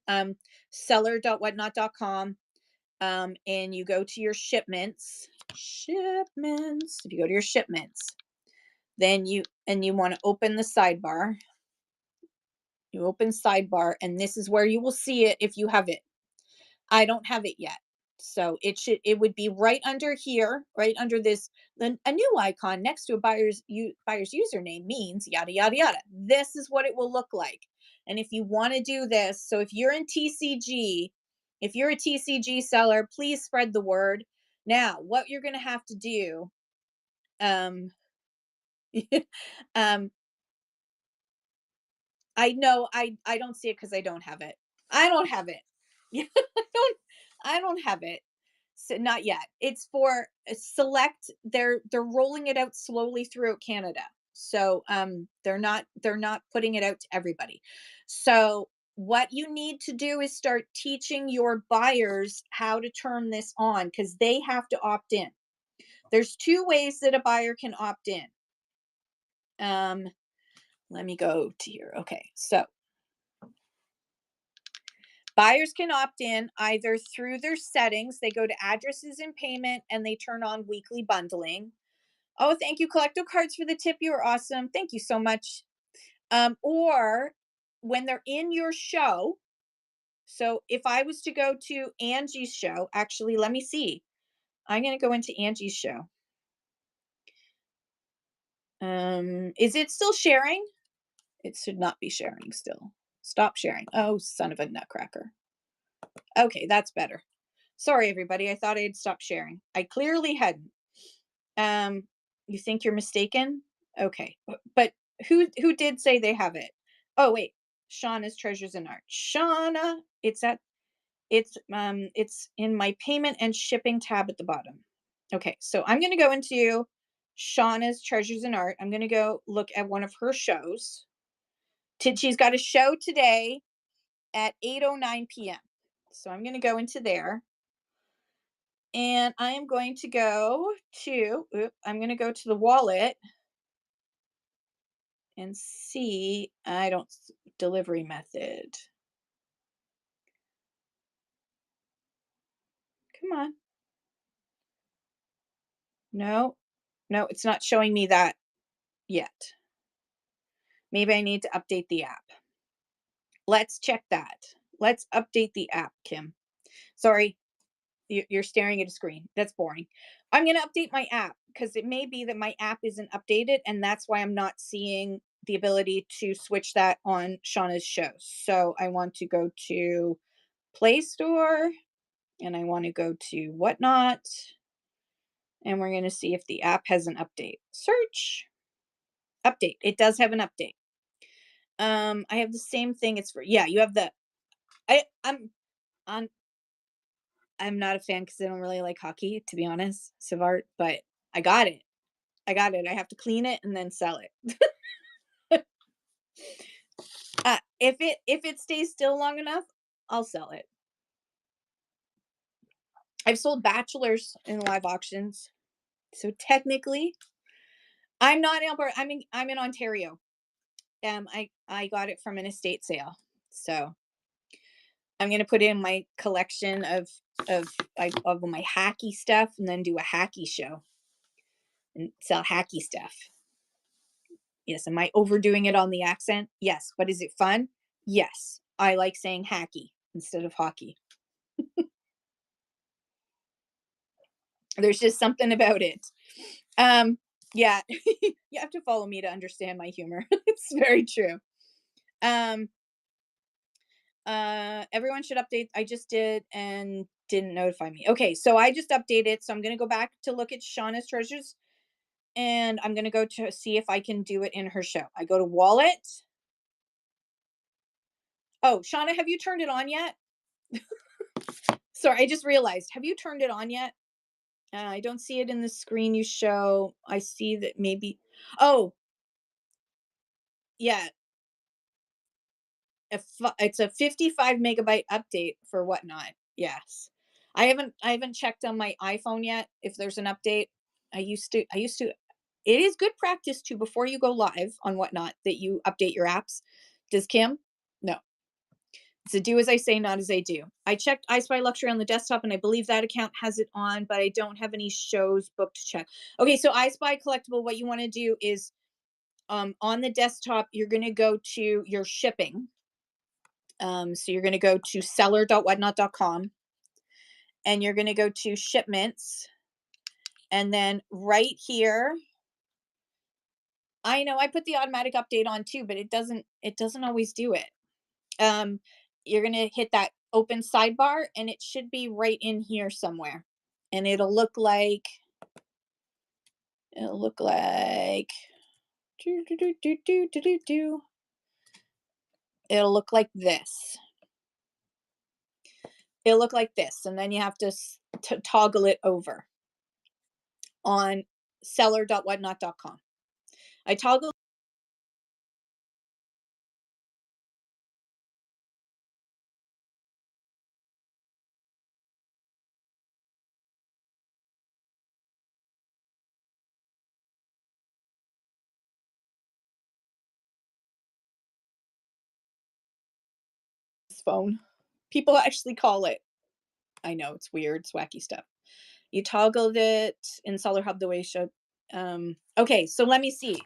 seller.whatnot.com, and you go to your shipments, if you go to your shipments, then you want to open the sidebar. You open sidebar, and this is where you will see it if you have it. I don't have it yet. So it would be right under here, right under this, then a new icon next to a buyer's username means yada yada yada. This is what it will look like. And if you want to do this, so if you're in TCG, if you're a TCG seller, please spread the word. Now, what you're going to have to do, um, um, I know I don't see it because I don't have it. I don't have it. I don't have it. So not yet. It's for select. They're rolling it out slowly throughout Canada. So they're not putting it out to everybody. So what you need to do is start teaching your buyers how to turn this on because they have to opt in. There's two ways that a buyer can opt in. Let me go to here. Okay, so buyers can opt in either through their settings. They go to addresses and payment and they turn on weekly bundling. Oh, thank you, Collecto Cards, for the tip. You are awesome. Thank you so much. Or when they're in your show. So if I was to go to Angie's show, actually, let me see. I'm going to go into Angie's show. Is it still sharing? It should not be sharing still. Stop sharing. Oh, son of a nutcracker. Okay, that's better. Sorry, everybody. I thought I had stopped sharing. I clearly hadn't. You think you're mistaken? Okay, but who did say they have it? Oh wait, Shauna's Treasures and Art. Shauna, it's in my payment and shipping tab at the bottom. Okay, so I'm gonna go into Shauna's Treasures and Art. I'm gonna go look at one of her shows. She's got a show today at 8:09 p.m. So I'm gonna go into there. And I am going to go to, I'm going to go to the wallet and see, delivery method. Come on. No, it's not showing me that yet. Maybe I need to update the app. Let's check that. Let's update the app, Kim. Sorry, you're staring at a screen. That's boring. I'm going to update my app because it may be that my app isn't updated and that's why I'm not seeing the ability to switch that on Shauna's show. So I want to go to Play Store and I want to go to Whatnot and we're going to see if the app has an update. Search. Update. It does have an update. I have the same thing. It's for, yeah, you have the, I'm not a fan because I don't really like hockey, to be honest, Savart, but I got it. I have to clean it and then sell it. If it stays still long enough, I'll sell it. I've sold bachelors in live auctions, so technically, I'm not in Alberta. I'm in Ontario. I got it from an estate sale, so I'm gonna put in my collection of my hacky stuff, and then do a hacky show and sell hacky stuff. Yes. Am I overdoing it on the accent? Yes. But is it fun? Yes. I like saying hacky instead of hockey. There's just something about it. Yeah, you have to follow me to understand my humor. It's very true. Everyone should update. I just did and didn't notify me. Okay, so I just updated. So I'm gonna go back to look at Shauna's Treasures and I'm gonna go to see if I can do it in her show. I go to wallet. Oh, Shauna, have you turned it on yet? Sorry, I just realized. Have you turned it on yet? I don't see it in the screen you show. I see that maybe. Oh, yeah. It's a 55 megabyte update for Whatnot. Yes, I haven't checked on my iPhone yet if there's an update. I used to. It is good practice to before you go live on Whatnot that you update your apps. Does Kim? No. So do as I say, not as I do. I checked I Spy Luxury on the desktop and I believe that account has it on, but I don't have any shows booked to check. Okay, so I Spy Collectible, what you want to do is on the desktop, you're going to go to your shipping. So you're going to go to seller.whatnot.com and you're going to go to shipments, and then right here, I know I put the automatic update on too, but it doesn't always do it. You're going to hit that open sidebar, and it should be right in here somewhere. And it'll look like it'll look like this. It'll look like this, and then you have to toggle it over on seller.whatnot.com. I toggle this phone. People actually call it. I know it's weird, it's wacky stuff. You toggled it in Seller Hub the way it should. Okay, so let me see.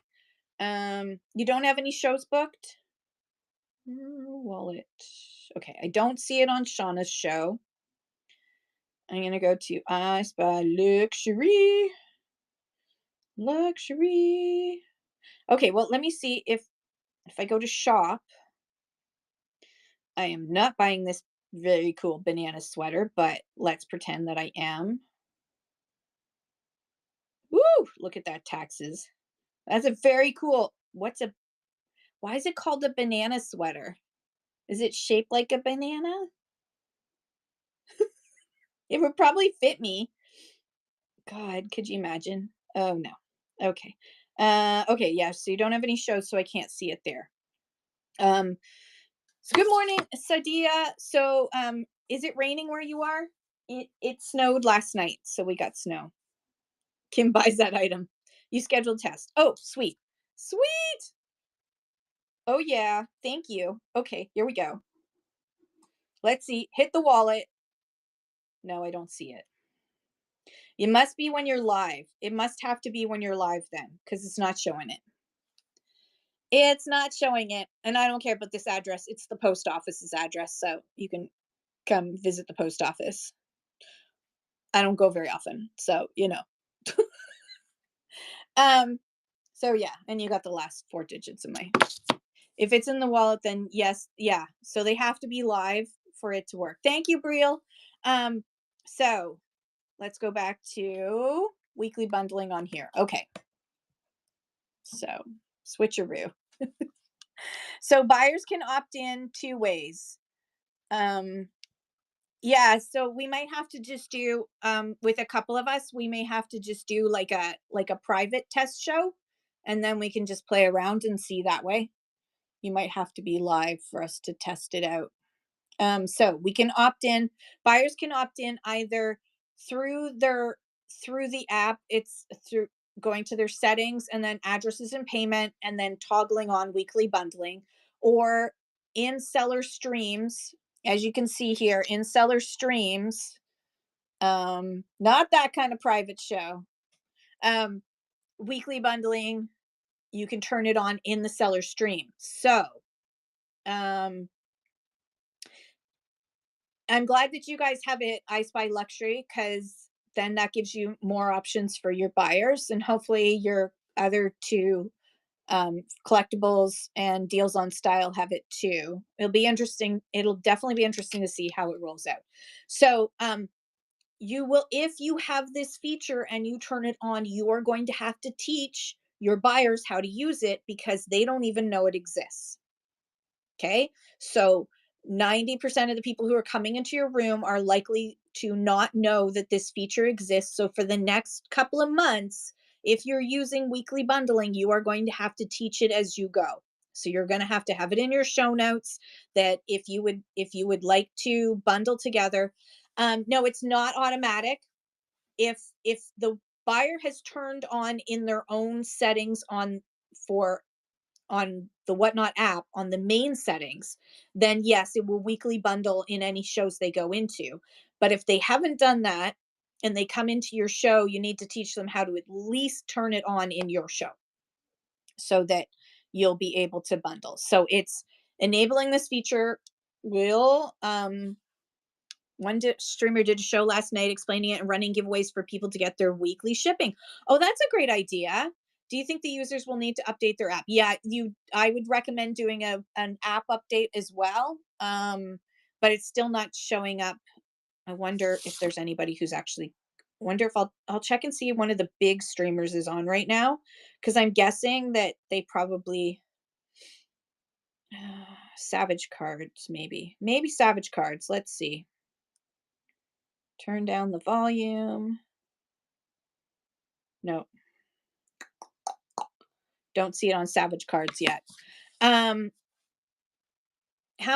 You don't have any shows booked? Wallet. Okay, I don't see it on Shauna's show. I'm gonna go to I Spy Luxury. Luxury. Okay, well, let me see if I go to shop. I am not buying this very cool banana sweater, but let's pretend that I am. Woo! Look at that, taxes. That's a very cool. Why is it called a banana sweater? Is it shaped like a banana? It would probably fit me. God, could you imagine? Oh no. Okay. Okay, yeah, so you don't have any shows, so I can't see it there. So good morning, Sadia. So is it raining where you are? It snowed last night, so we got snow. Kim buys that item. You scheduled test. Oh, sweet. Sweet. Oh yeah, thank you. Okay, here we go. Let's see. Hit the wallet. No, I don't see it. It must be when you're live. It must have to be when you're live then, because it's not showing it. It's not showing it. And I don't care about this address. It's the post office's address, so you can come visit the post office. I don't go very often, so you know. So yeah, and you got the last 4 digits of my. If it's in the wallet, then yes, yeah. So they have to be live for it to work. Thank you, Brielle. So let's go back to weekly bundling on here. Okay. So switcheroo. So buyers can opt in 2 ways. Yeah, so we might have to just do with a couple of us, we may have to just do like a private test show, and then we can just play around and see that way. You might have to be live for us to test it out. So we can opt in. Buyers can opt in either through the app. It's through going to their settings and then addresses and payment, and then toggling on weekly bundling, or in seller streams. As you can see here, in seller streams, not that kind of private show. Weekly bundling, you can turn it on in the seller stream. So I'm glad that you guys have it I Spy Luxury, because then that gives you more options for your buyers, and hopefully your other 2 collectibles and deals on style have it too. It'll be interesting. It'll definitely be interesting to see how it rolls out. So you will, if you have this feature and you turn it on, you are going to have to teach your buyers how to use it, because they don't even know it exists. Okay, so 90% of the people who are coming into your room are likely to not know that this feature exists. So for the next couple of months, if you're using weekly bundling, you are going to have to teach it as you go. So you're going to have it in your show notes, that if you would like to bundle together. No, it's not automatic. If the buyer has turned on in their own settings on the Whatnot app, on the main settings, then yes, it will weekly bundle in any shows they go into. But if they haven't done that and they come into your show, you need to teach them how to at least turn it on in your show, so that you'll be able to bundle. So it's enabling this feature will Streamer did a show last night explaining it and running giveaways for people to get their weekly shipping. Oh, that's a great idea. Do you think the users will need to update their app? Yeah, I would recommend doing an app update as well. But it's still not showing up. I wonder if there's anybody who's actually wonder if I'll check and see if one of the big streamers is on right now, because I'm guessing that they probably Savage Cards, maybe Savage Cards. Let's see. Turn down the volume. No, don't see it on Savage Cards yet. How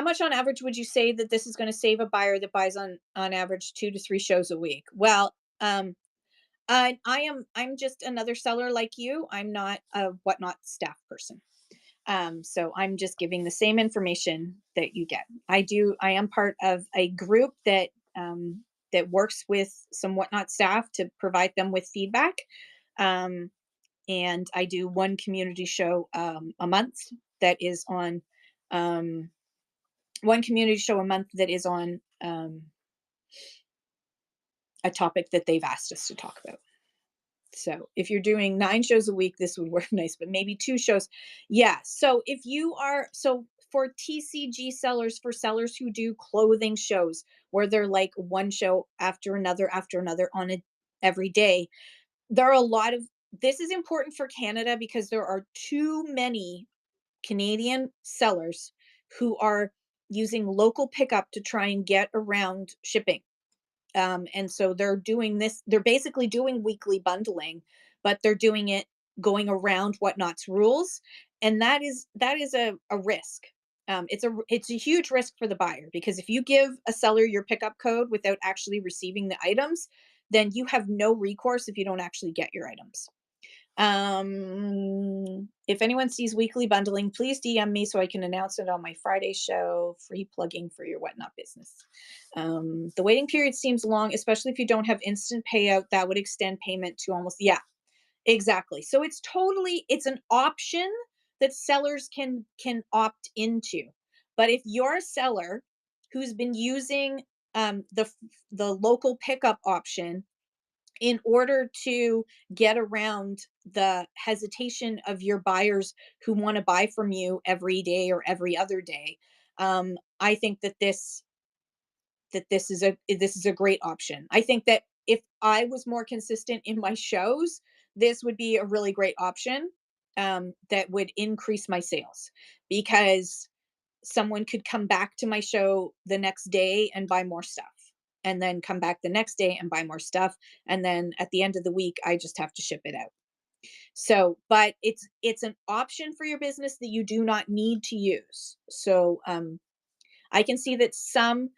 much on average would you say that this is going to save a buyer that buys on average 2 to 3 shows a week? Well, I'm just another seller like you. I'm not a Whatnot staff person. So I'm just giving the same information that you get. I am part of a group that that works with some Whatnot staff to provide them with feedback. And I do one community show a month that is on one community show a month that is on a topic that they've asked us to talk about. So if you're doing 9 shows a week, this would work nice, but maybe 2 shows. Yeah. So if you are, so for TCG sellers, for sellers who do clothing shows where they're like one show after another on every day, there are a lot of, this is important for Canada because there are too many Canadian sellers who are using local pickup to try and get around shipping. And so they're doing this, they're basically doing weekly bundling, but they're doing it going around Whatnot's rules. And that is a risk. It's a huge risk for the buyer, because if you give a seller your pickup code without actually receiving the items, then you have no recourse if you don't actually get your items. If anyone sees weekly bundling, please DM me so I can announce it on my Friday show. Free plugging for your Whatnot business. The waiting period seems long, especially if you don't have instant payout. That would extend payment to almost, yeah, exactly. So it's an option that sellers can opt into. But if you're a seller who's been using the local pickup option in order to get around the hesitation of your buyers who want to buy from you every day or every other day, I think that this is a great option. I think that if I was more consistent in my shows, this would be a really great option that would increase my sales, because someone could come back to my show the next day and buy more stuff, and then come back the next day and buy more stuff, and then at the end of the week I just have to ship it out. So, but it's an option for your business that you do not need to use. So I can see that some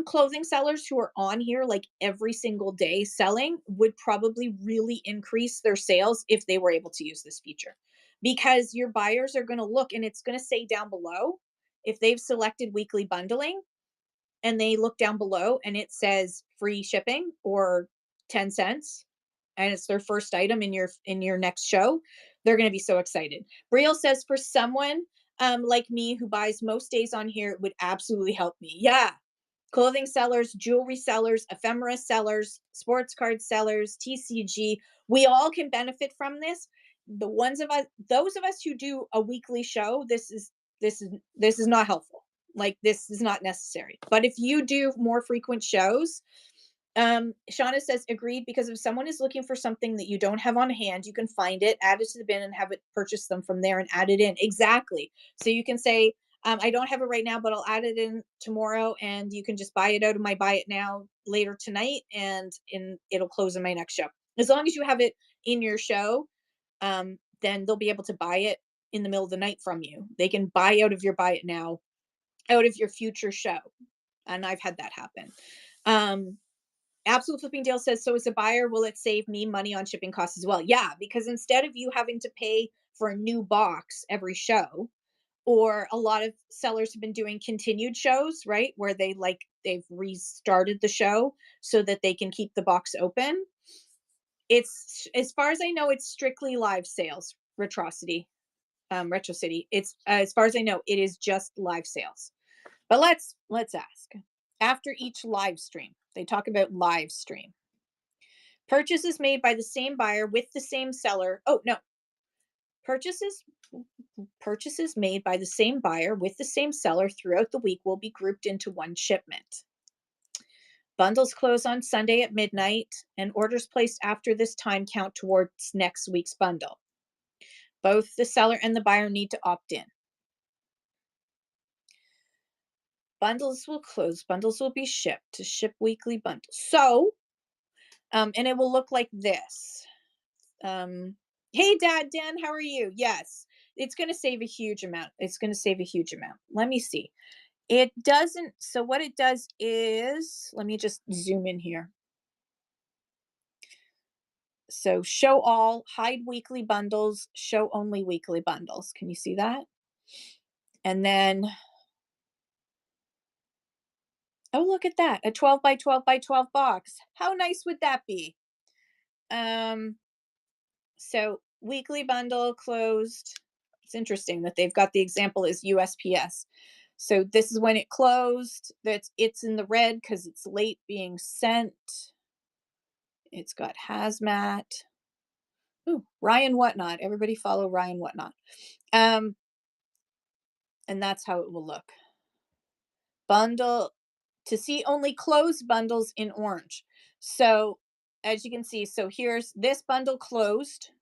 clothing sellers who are on here like every single day selling would probably really increase their sales if they were able to use this feature, because your buyers are going to look and it's going to say down below, if they've selected weekly bundling and they look down below and it says free shipping or 10 cents, and it's their first item in your next show, they're going to be so excited. Brielle says, for someone like me who buys most days on here, it would absolutely help me. Yeah. Clothing sellers, jewelry sellers, ephemera sellers, sports card sellers, TCG, we all can benefit from this. Those of us who do a weekly show, this is not helpful. Like, this is not necessary. But if you do more frequent shows, Shauna says, agreed, because if someone is looking for something that you don't have on hand, you can find it, add it to the bin, and have it purchase them from there and add it in. Exactly. So you can say, I don't have it right now, but I'll add it in tomorrow, and you can just buy it out of my buy it now later tonight, and it'll close in my next show. As long as you have it in your show, then they'll be able to buy it in the middle of the night from you. They can buy out of your buy it now, out of your future show. And I've had that happen. Absolute Flipping Dale says, so as a buyer, will it save me money on shipping costs as well? Yeah, because instead of you having to pay for a new box every show, or a lot of sellers have been doing continued shows, right? Where they've restarted the show so that they can keep the box open. It's, as far as I know, it's strictly live sales, Retrocity, Retro City. It's as far as I know, it is just live sales. But let's ask. after each live stream. They talk about live stream. Purchases made by the same buyer with the same seller. Oh, no. Purchases made by the same buyer with the same seller throughout the week will be grouped into one shipment. Bundles close on Sunday at midnight, and orders placed after this time count towards next week's bundle. Both the seller and the buyer need to opt in. Bundles will close. Bundles will be shipped to ship weekly bundles. So, and it will look like this. Hey, Dad, Dan, how are you? Yes, it's going to save a huge amount. It's going to save a huge amount. Let me see. It doesn't. So what it does is, let me just zoom in here. So show all, hide weekly bundles, show only weekly bundles. Can you see that? And then, oh, look at that. A 12 by 12 by 12 box. How nice would that be? So weekly bundle closed. It's interesting that they've got the example as USPS. So this is when it closed. It's in the red because it's late being sent. It's got hazmat. Ooh, Ryan Whatnot. Everybody follow Ryan Whatnot. And that's how it will look. Bundle to see only closed bundles in orange. So as you can see, so here's this bundle closed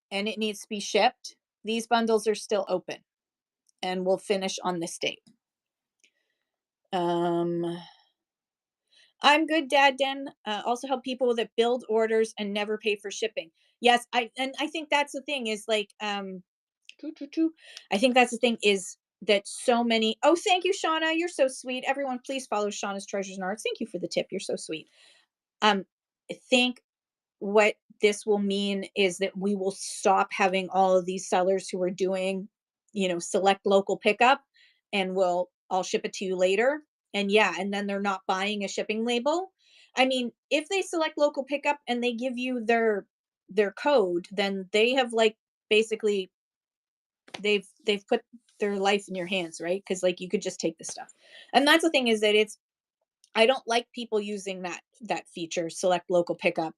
and it needs to be shipped. These bundles are still open and will finish on this date. I'm good, Dad Den. Also help people that build orders and never pay for shipping. Yes, I think that's the thing is like, I think that's the thing is that so many, oh, thank you, Shauna. You're so sweet. Everyone, please follow Shauna's Treasures and Arts. Thank you for the tip. You're so sweet. I think what this will mean is that we will stop having all of these sellers who are doing, select local pickup and I'll ship it to you later. And yeah, and then they're not buying a shipping label. I mean, if they select local pickup and they give you their code, then they have like basically they've put their life in your hands, right? Because like you could just take the stuff. And that's the thing is that I don't like people using that feature, select local pickup,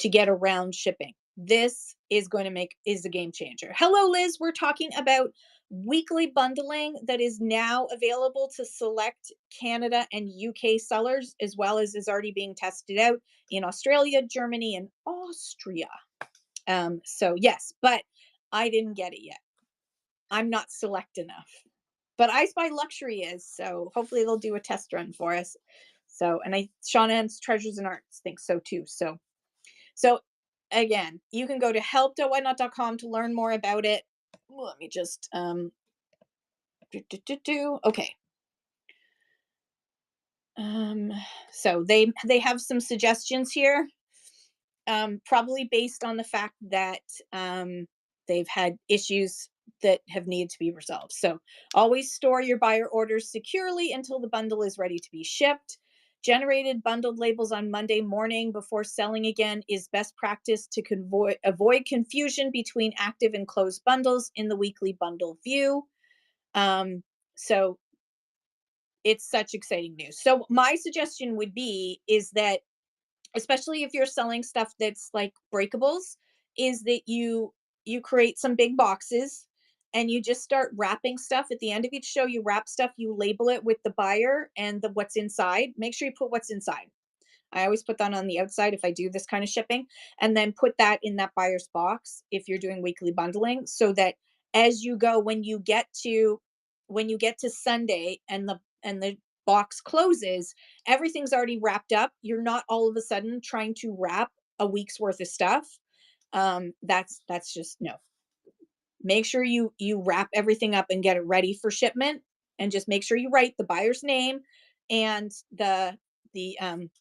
to get around shipping. This is a game changer. Hello, Liz. We're talking about weekly bundling that is now available to select Canada and UK sellers, as well as is already being tested out in Australia, Germany, and Austria. So yes, but I didn't get it yet. I'm not select enough. But I Spy Luxury is, so hopefully they'll do a test run for us. So, and Shauna's Treasures and Arts thinks so too. So again, you can go to help.whatnot.com to learn more about it. Let me just, okay. So they have some suggestions here, probably based on the fact that they've had issues that have needed to be resolved. So always store your buyer orders securely until the bundle is ready to be shipped. Generated bundled labels on Monday morning before selling again is best practice to avoid confusion between active and closed bundles in the weekly bundle view. So it's such exciting news. So my suggestion would be is that, especially if you're selling stuff that's like breakables, is that you create some big boxes and you just start wrapping stuff. At the end of each show, you wrap stuff, you label it with the buyer and the what's inside. Make sure you put what's inside. I always put that on the outside if I do this kind of shipping, and then put that in that buyer's box if you're doing weekly bundling, so that as you go, when you get to Sunday and the box closes, everything's already wrapped up. You're not all of a sudden trying to wrap a week's worth of stuff. That's just no. Make sure you wrap everything up and get it ready for shipment, and just make sure you write the buyer's name and the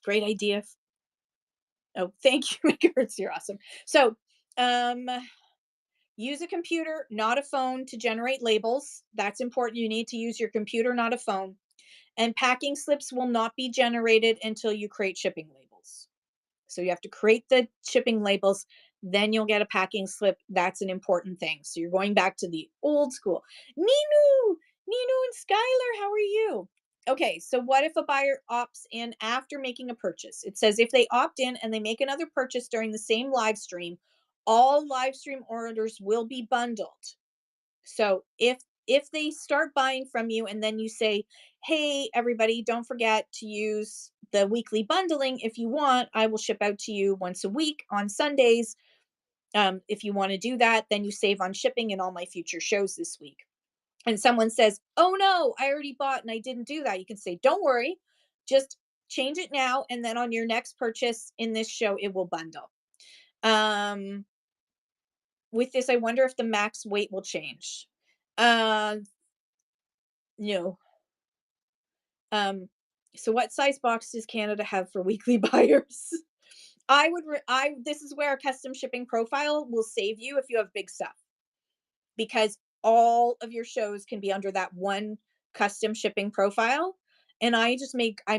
great idea. Oh, thank you, Megahertz. You're awesome. So, use a computer, not a phone, to generate labels. That's important. You need to use your computer, not a phone. And packing slips will not be generated until you create shipping labels. So you have to create the shipping labels, then you'll get a packing slip. That's an important thing. So you're going back to the old school. Ninu and Skylar, how are you? Okay, so what if a buyer opts in after making a purchase? It says if they opt in and they make another purchase during the same live stream, all live stream orders will be bundled. So if they start buying from you and then you say, "Hey everybody, don't forget to use the weekly bundling if you want. I will ship out to you once a week on Sundays. If you want to do that, then you save on shipping and all my future shows this week." And someone says, "Oh no, I already bought and I didn't do that." You can say, "Don't worry, just change it now, and then on your next purchase in this show, it will bundle." Um, with this, I wonder if the max weight will change. Uh, no. Um, so what size box does Canada have for weekly buyers? I this is where a custom shipping profile will save you if you have big stuff, because all of your shows can be under that one custom shipping profile. And I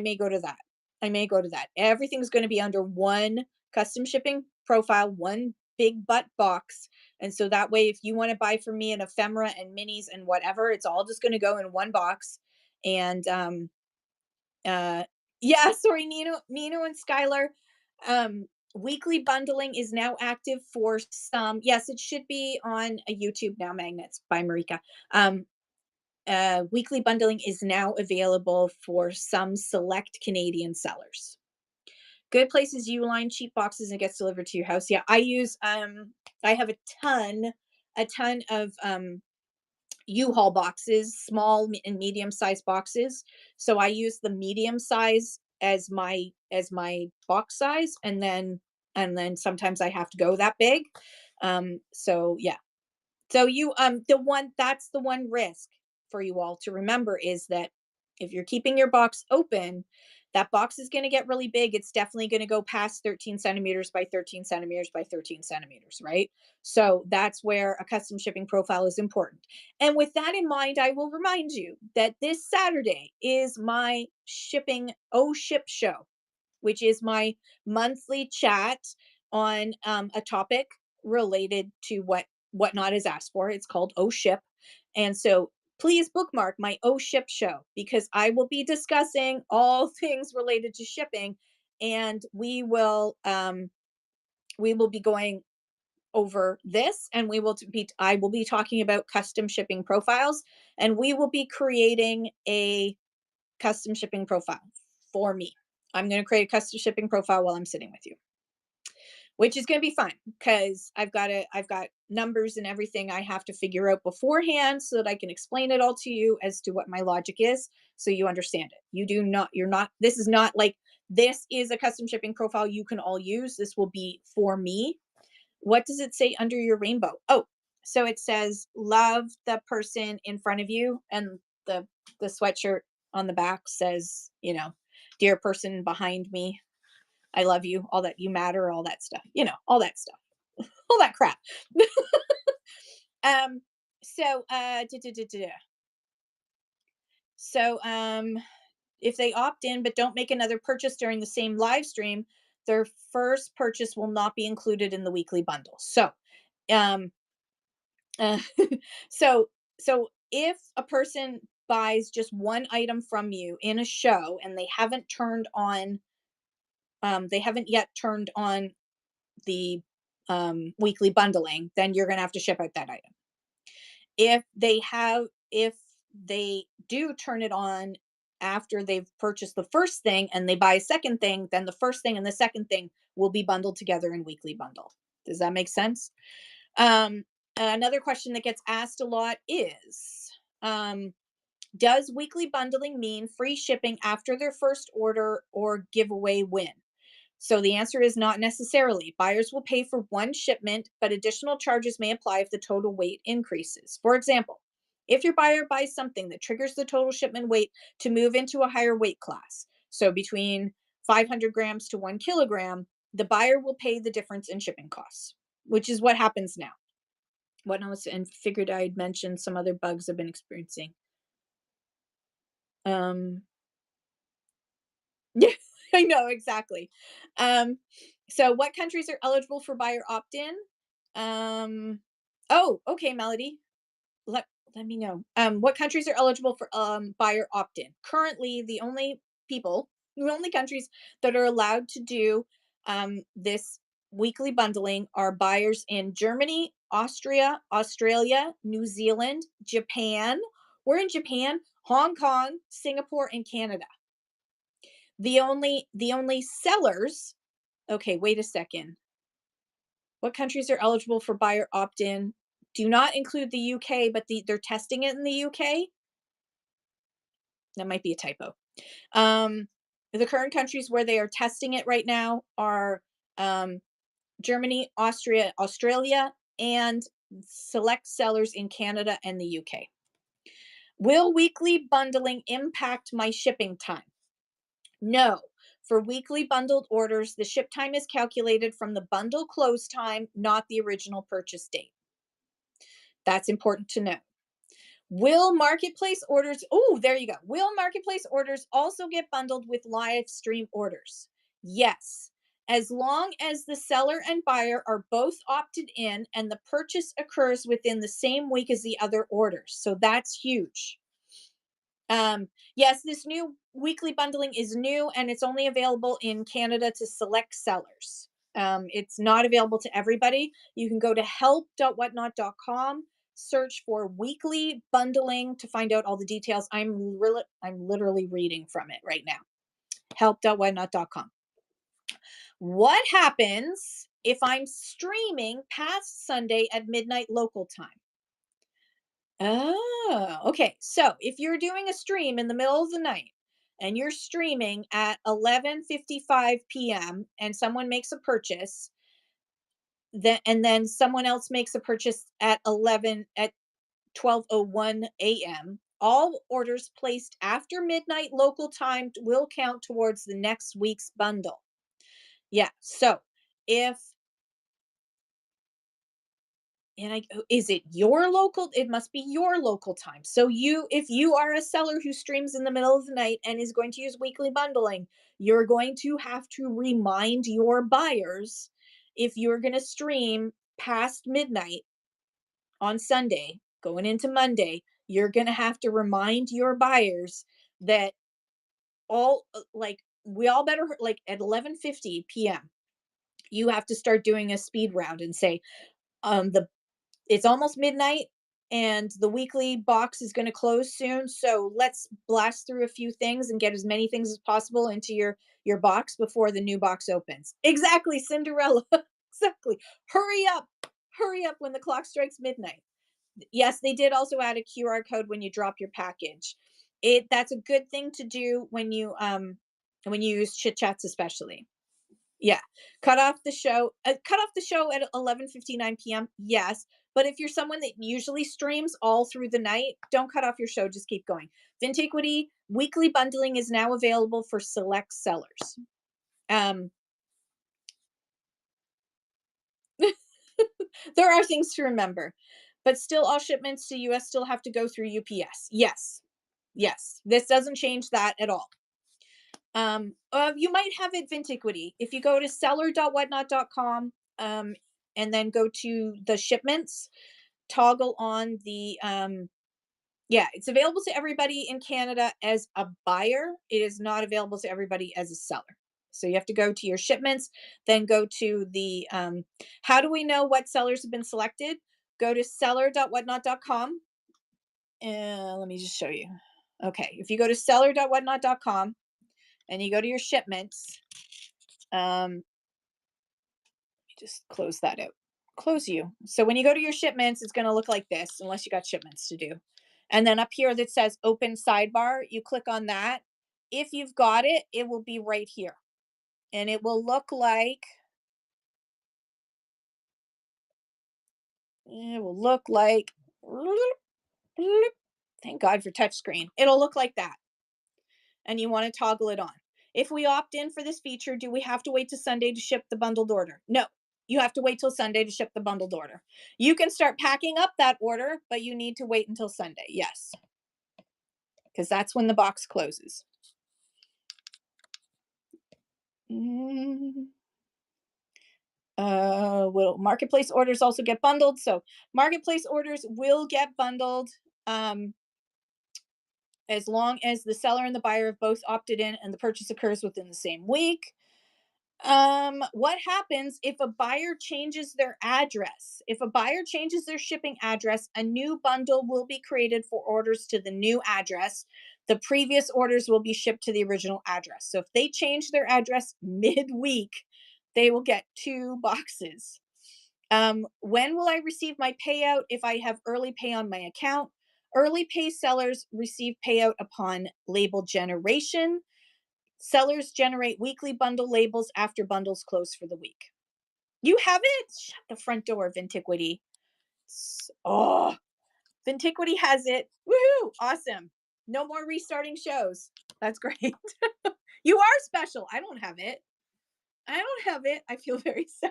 may go to that. I may go to that. Everything's going to be under one custom shipping profile, one big butt box. And so that way, if you want to buy from me an ephemera and minis and whatever, it's all just going to go in one box. And uh yeah, sorry, Nino and Skylar. Weekly bundling is now active for some. Yes, it should be on a YouTube now, Magnets by Marika. Um, weekly bundling is now available for some select Canadian sellers. Good Places Uline cheap boxes and gets delivered to your house. Yeah, I have a ton of U-Haul boxes, small and medium sized boxes. So I use the medium size as my box size, and then sometimes I have to go that big. So yeah. So you that's the one risk for you all to remember, is that if you're keeping your box open, that box is going to get really big. It's definitely going to go past 13 centimeters by 13 centimeters by 13 centimeters, right? So that's where a custom shipping profile is important. And with that in mind, I will remind you that this Saturday is my shipping ship show, which is my monthly chat on a topic related to whatnot is asked for. It's called Ship. And so please bookmark my Ship show, because I will be discussing all things related to shipping, and we will be going over this, and I will be talking about custom shipping profiles, and we will be creating a custom shipping profile for me. I'm going to create a custom shipping profile while I'm sitting with you, which is going to be fun, because I've got numbers and everything I have to figure out beforehand so that I can explain it all to you as to what my logic is, so you understand it. You're not, this is not like, this is a custom shipping profile you can all use. This will be for me. What does it say under your rainbow? Oh, so it says, love the person in front of you, and the sweatshirt on the back says, dear person behind me, I love you, all that, you matter, all that stuff, all that stuff, all that crap. um, so, so, if they opt in but don't make another purchase during the same live stream, their first purchase will not be included in the weekly bundle. So, um, uh, so, so if a person buys just one item from you in a show and they haven't yet turned on the weekly bundling, then you're going to have to ship out that item. If they do turn it on after they've purchased the first thing and they buy a second thing, then the first thing and the second thing will be bundled together in weekly bundle. Does that make sense? Another question that gets asked a lot is, does weekly bundling mean free shipping after their first order or giveaway win? So the answer is not necessarily. Buyers will pay for one shipment, but additional charges may apply if the total weight increases. For example, if your buyer buys something that triggers the total shipment weight to move into a higher weight class, so between 500 grams to 1 kilogram, the buyer will pay the difference in shipping costs, which is what happens now. What else? And figured I'd mention some other bugs I've been experiencing. Yeah, I know, exactly. So what countries are eligible for buyer opt-in? Oh, okay, Melody. let me know. What countries are eligible for buyer opt-in? Currently, the only countries that are allowed to do this weekly bundling are buyers in Germany, Austria, Australia, New Zealand, Japan. We're in Japan, Hong Kong, Singapore, and Canada. The only sellers. Okay, wait a second. What countries are eligible for buyer opt-in? Do not include the UK, but they're testing it in the UK. That might be a typo. Um, the current countries where they are testing it right now are um, Germany, Austria, Australia, and select sellers in Canada and the UK. Will weekly bundling impact my shipping time? No. For weekly bundled orders, the ship time is calculated from the bundle close time, not the original purchase date. That's important to know. Will marketplace orders, oh, there you go. Will marketplace orders also get bundled with live stream orders? Yes. As long as the seller and buyer are both opted in and the purchase occurs within the same week as the other orders. So that's huge. Yes, this new weekly bundling is new and it's only available in Canada to select sellers. It's not available to everybody. You can go to help.whatnot.com, search for weekly bundling to find out all the details. I'm literally reading from it right now. Help.whatnot.com. What happens if I'm streaming past Sunday at midnight local time? Oh, okay. So if you're doing a stream in the middle of the night and you're streaming at 11:55 p.m. and someone makes a purchase, then someone else makes a purchase at 12:01 a.m., all orders placed after midnight local time will count towards the next week's bundle. Yeah. So if is it your local, it must be your local time. So if you are a seller who streams in the middle of the night and is going to use weekly bundling, you're going to have to remind your buyers, if you're going to stream past midnight on Sunday going into Monday, you're going to have to remind your buyers that we all better, like at 11:50 p.m. you have to start doing a speed round and say, the it's almost midnight and the weekly box is going to close soon, so let's blast through a few things and get as many things as possible into your box before the new box opens. Exactly, Cinderella. Exactly. Hurry up when the clock strikes midnight. Yes, they did also add a QR code when you drop your package. That's a good thing to do when you use chit chats, especially. Yeah. Cut off the show at 11:59 p.m. Yes, but if you're someone that usually streams all through the night, don't cut off your show, just keep going. Vintiquity weekly bundling is now available for select sellers. Um there are things to remember, but still all shipments to US still have to go through UPS. Yes. Yes. This doesn't change that at all. You might have it Vintiquity. If you go to seller.whatnot.com, and then go to the shipments, toggle on the yeah, it's available to everybody in Canada as a buyer. It is not available to everybody as a seller. So you have to go to your shipments, then go to the how do we know what sellers have been selected? Go to seller.whatnot.com. Let me just show you. Okay, if you go to seller.whatnot.com and you go to your shipments, just close that out. Close you. So when you go to your shipments, it's going to look like this, unless you got shipments to do. And then up here that says open sidebar, you click on that. If you've got it, it will be right here. And it will look like, thank God for touchscreen. It'll look like that. And you want to toggle it on. If we opt in for this feature, do we have to wait to Sunday to ship the bundled order? No, you have to wait till Sunday to ship the bundled order. You can start packing up that order, but you need to wait until Sunday. Yes. Because that's when the box closes. Will marketplace orders also get bundled? So marketplace orders will get bundled. as long as the seller and the buyer have both opted in and the purchase occurs within the same week. What happens if a buyer changes their address? If a buyer changes their shipping address, a new bundle will be created for orders to the new address. The previous orders will be shipped to the original address. So if they change their address midweek, they will get 2 boxes. When will I receive my payout if I have early pay on my account? Early pay sellers receive payout upon label generation. Sellers generate weekly bundle labels after bundles close for the week. You have it? Shut the front door, Vintiquity. Oh, Vintiquity has it. Woohoo! Awesome. No more restarting shows. That's great. You are special. I don't have it. I feel very sad.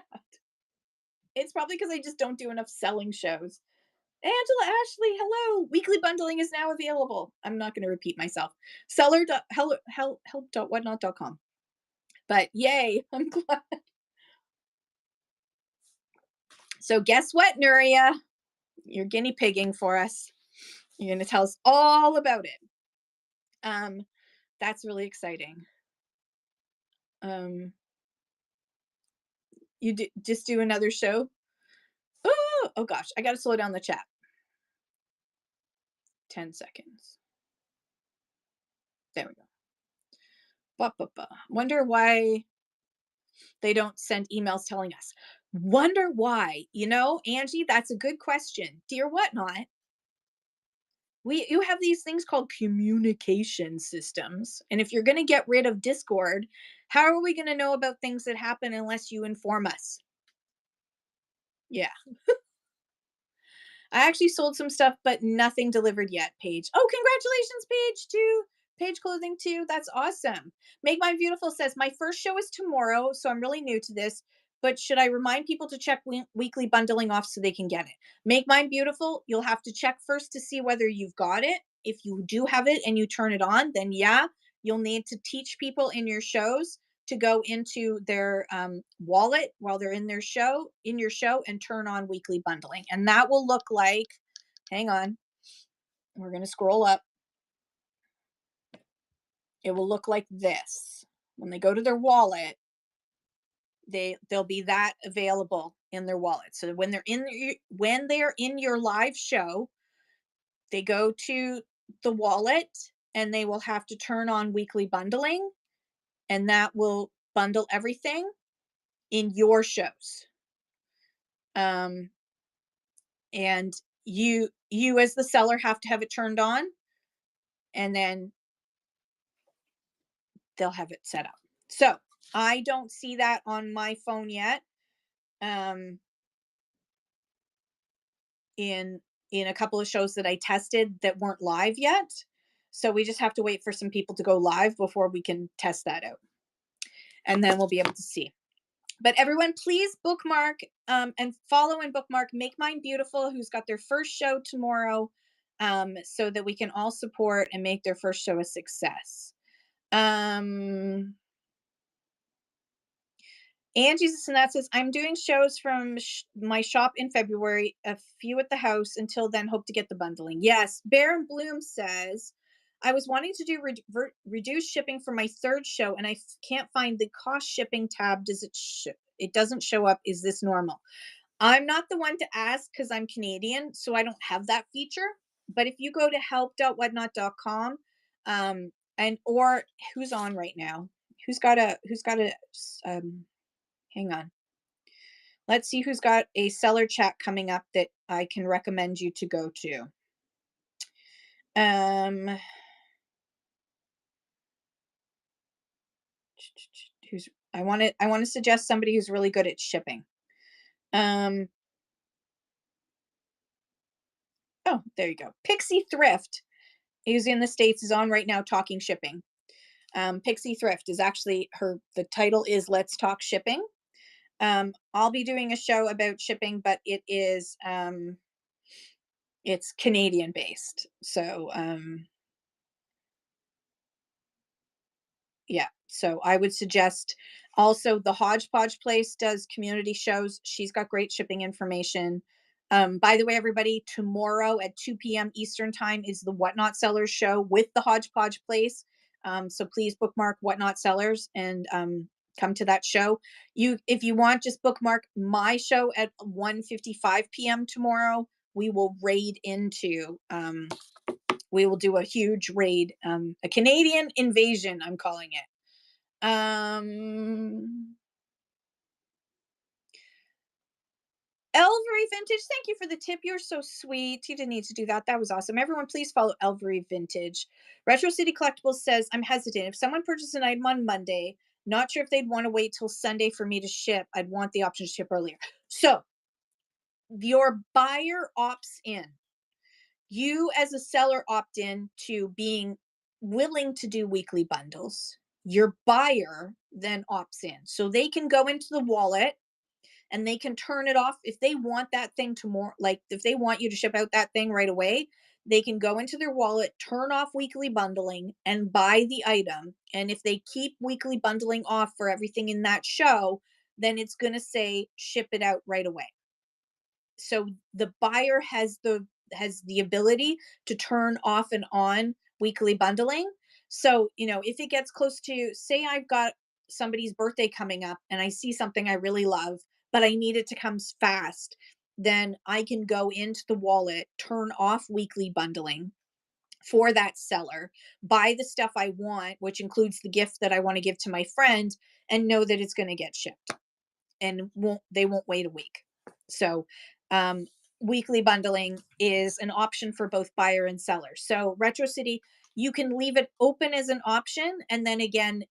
It's probably because I just don't do enough selling shows. Angela Ashley, hello. Weekly bundling is now available. I'm not going to repeat myself. Seller.help.whatnot.com. But yay, I'm glad. So guess what, Nuria? You're guinea pigging for us. You're going to tell us all about it. That's really exciting. You just do another show? Oh gosh, I got to slow down the chat. 10 seconds. There we go. Wonder why they don't send emails telling us. Wonder why. You know, Angie, that's a good question. Dear Whatnot, you have these things called communication systems. And if you're going to get rid of Discord, how are we going to know about things that happen unless you inform us? Yeah. I actually sold some stuff, but nothing delivered yet, Paige. Oh, congratulations, Paige, too. Paige Clothing, too. That's awesome. Make Mine Beautiful says, my first show is tomorrow, so I'm really new to this, but should I remind people to check weekly bundling off so they can get it? Make Mine Beautiful, you'll have to check first to see whether you've got it. If you do have it and you turn it on, then yeah, you'll need to teach people in your shows to go into their wallet while they're in your show and turn on weekly bundling. And that will look like, hang on, we're going to scroll up. It will look like this. When they go to their wallet, there'll be that available in their wallet. So when they're in your live show, they go to the wallet and they will have to turn on weekly bundling, and that will bundle everything in your shows. And you as the seller have to have it turned on, and then they'll have it set up. So I don't see that on my phone yet. In a couple of shows that I tested that weren't live yet. So we just have to wait for some people to go live before we can test that out. And then we'll be able to see. But everyone, please bookmark and follow and bookmark Make Mine Beautiful, who's got their first show tomorrow, so that we can all support and make their first show a success. Angie Sinat says, I'm doing shows from my shop in February, a few at the house. Until then, hope to get the bundling. Yes. Baron Bloom says, I was wanting to do reduced shipping for my third show, and I can't find the cost shipping tab. It doesn't show up. Is this normal? I'm not the one to ask because I'm Canadian, so I don't have that feature. But if you go to help.whatnot.com, or who's on right now? Who's got a hang on. Let's see who's got a seller chat coming up that I can recommend you to go to. I want to suggest somebody who's really good at shipping. Oh, there you go. Pixie Thrift, who's in the States, is on right now talking shipping. Pixie Thrift is actually the title is Let's Talk Shipping. I'll be doing a show about shipping, but it is it's Canadian based. So yeah, so I would suggest also the Hodgepodge Place does community shows. She's got great shipping information. By the way, everybody, tomorrow at 2 p.m. Eastern time is the Whatnot Sellers show with the Hodgepodge Place. So please bookmark Whatnot Sellers and come to that show. If you want, just bookmark my show at 1:55 p.m. tomorrow. We will raid into, we will do a huge raid, a Canadian invasion, I'm calling it. Elvery Vintage, thank you for the tip. You're so sweet. You didn't need to do that. That was awesome. Everyone, please follow Elvery Vintage. Retro City Collectibles says, I'm hesitant. If someone purchased an item on Monday, not sure if they'd want to wait till Sunday for me to ship. I'd want the option to ship earlier. So your buyer opts in. You as a seller opt in to being willing to do weekly bundles. Your buyer then opts in. So they can go into the wallet and they can turn it off if they want that thing tomorrow. Like if they want you to ship out that thing right away, they can go into their wallet, turn off weekly bundling and buy the item. And if they keep weekly bundling off for everything in that show, then it's going to say ship it out right away. So the buyer has the ability to turn off and on weekly bundling. So, if it gets close to, say I've got somebody's birthday coming up and I see something I really love, but I need it to come fast, then I can go into the wallet, turn off weekly bundling for that seller, buy the stuff I want, which includes the gift that I want to give to my friend, and know that it's going to get shipped and they won't wait a week. So weekly bundling is an option for both buyer and seller. So Retro City, you can leave it open as an option, and then again,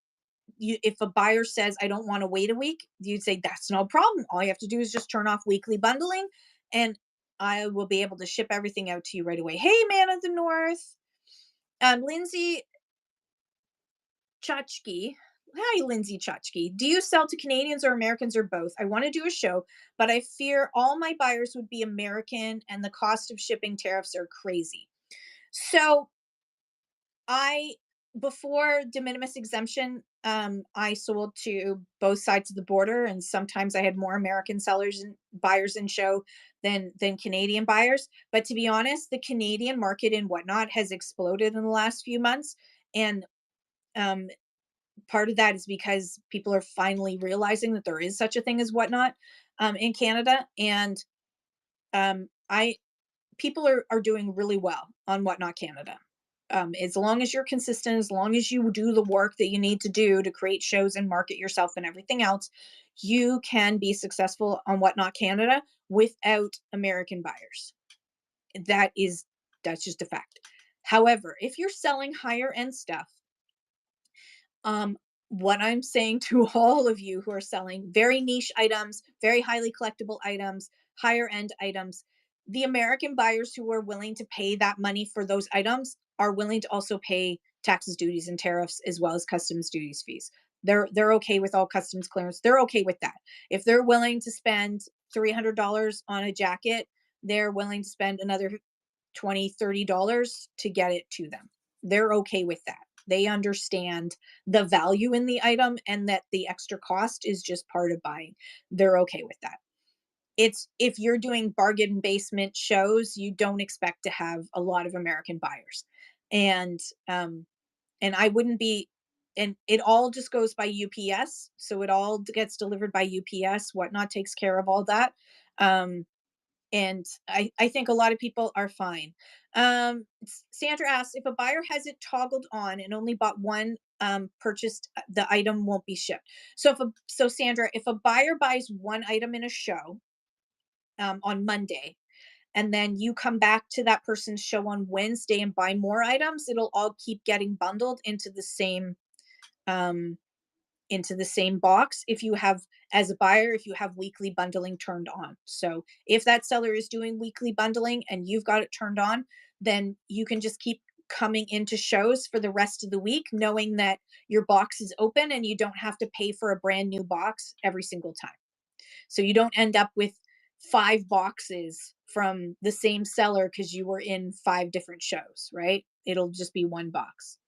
if a buyer says I don't want to wait a week, you'd say that's no problem. All you have to do is just turn off weekly bundling and I will be able to ship everything out to you right away. Hey, Man of the North. Lindsay Chachki. Hi, Lindsay Chachki. Do you sell to Canadians or Americans or both? I want to do a show, but I fear all my buyers would be American and the cost of shipping tariffs are crazy. So before de minimis exemption, I sold to both sides of the border, and sometimes I had more American sellers and buyers in show than Canadian buyers. But to be honest, the Canadian market and Whatnot has exploded in the last few months, and part of that is because people are finally realizing that there is such a thing as Whatnot in Canada, and I people are doing really well on Whatnot Canada. As long as you're consistent, as long as you do the work that you need to do to create shows and market yourself and everything else, you can be successful on Whatnot Canada without American buyers. That's just a fact. However, if you're selling higher end stuff, what I'm saying to all of you who are selling very niche items, very highly collectible items, higher end items, the American buyers who are willing to pay that money for those items are willing to also pay taxes, duties, and tariffs, as well as customs duties fees. They're okay with all customs clearance. They're okay with that. If they're willing to spend $300 on a jacket, they're willing to spend another $20, $30 to get it to them. They're okay with that. They understand the value in the item and that the extra cost is just part of buying. They're okay with that. It's if you're doing bargain basement shows, you don't expect to have a lot of American buyers. And I wouldn't be, and it all just goes by UPS. So it all gets delivered by UPS. Whatnot takes care of all that. And I think a lot of people are fine. Sandra asks, if a buyer has it toggled on and only bought one purchased, the item won't be shipped. So Sandra, if a buyer buys one item in a show on Monday, and then you come back to that person's show on Wednesday and buy more items, it'll all keep getting bundled into the same box if you have, as a buyer, if you have weekly bundling turned on. So if that seller is doing weekly bundling and you've got it turned on, then you can just keep coming into shows for the rest of the week, knowing that your box is open and you don't have to pay for a brand new box every single time. So you don't end up with 5 boxes from the same seller because you were in 5 different shows, right? It'll just be one box.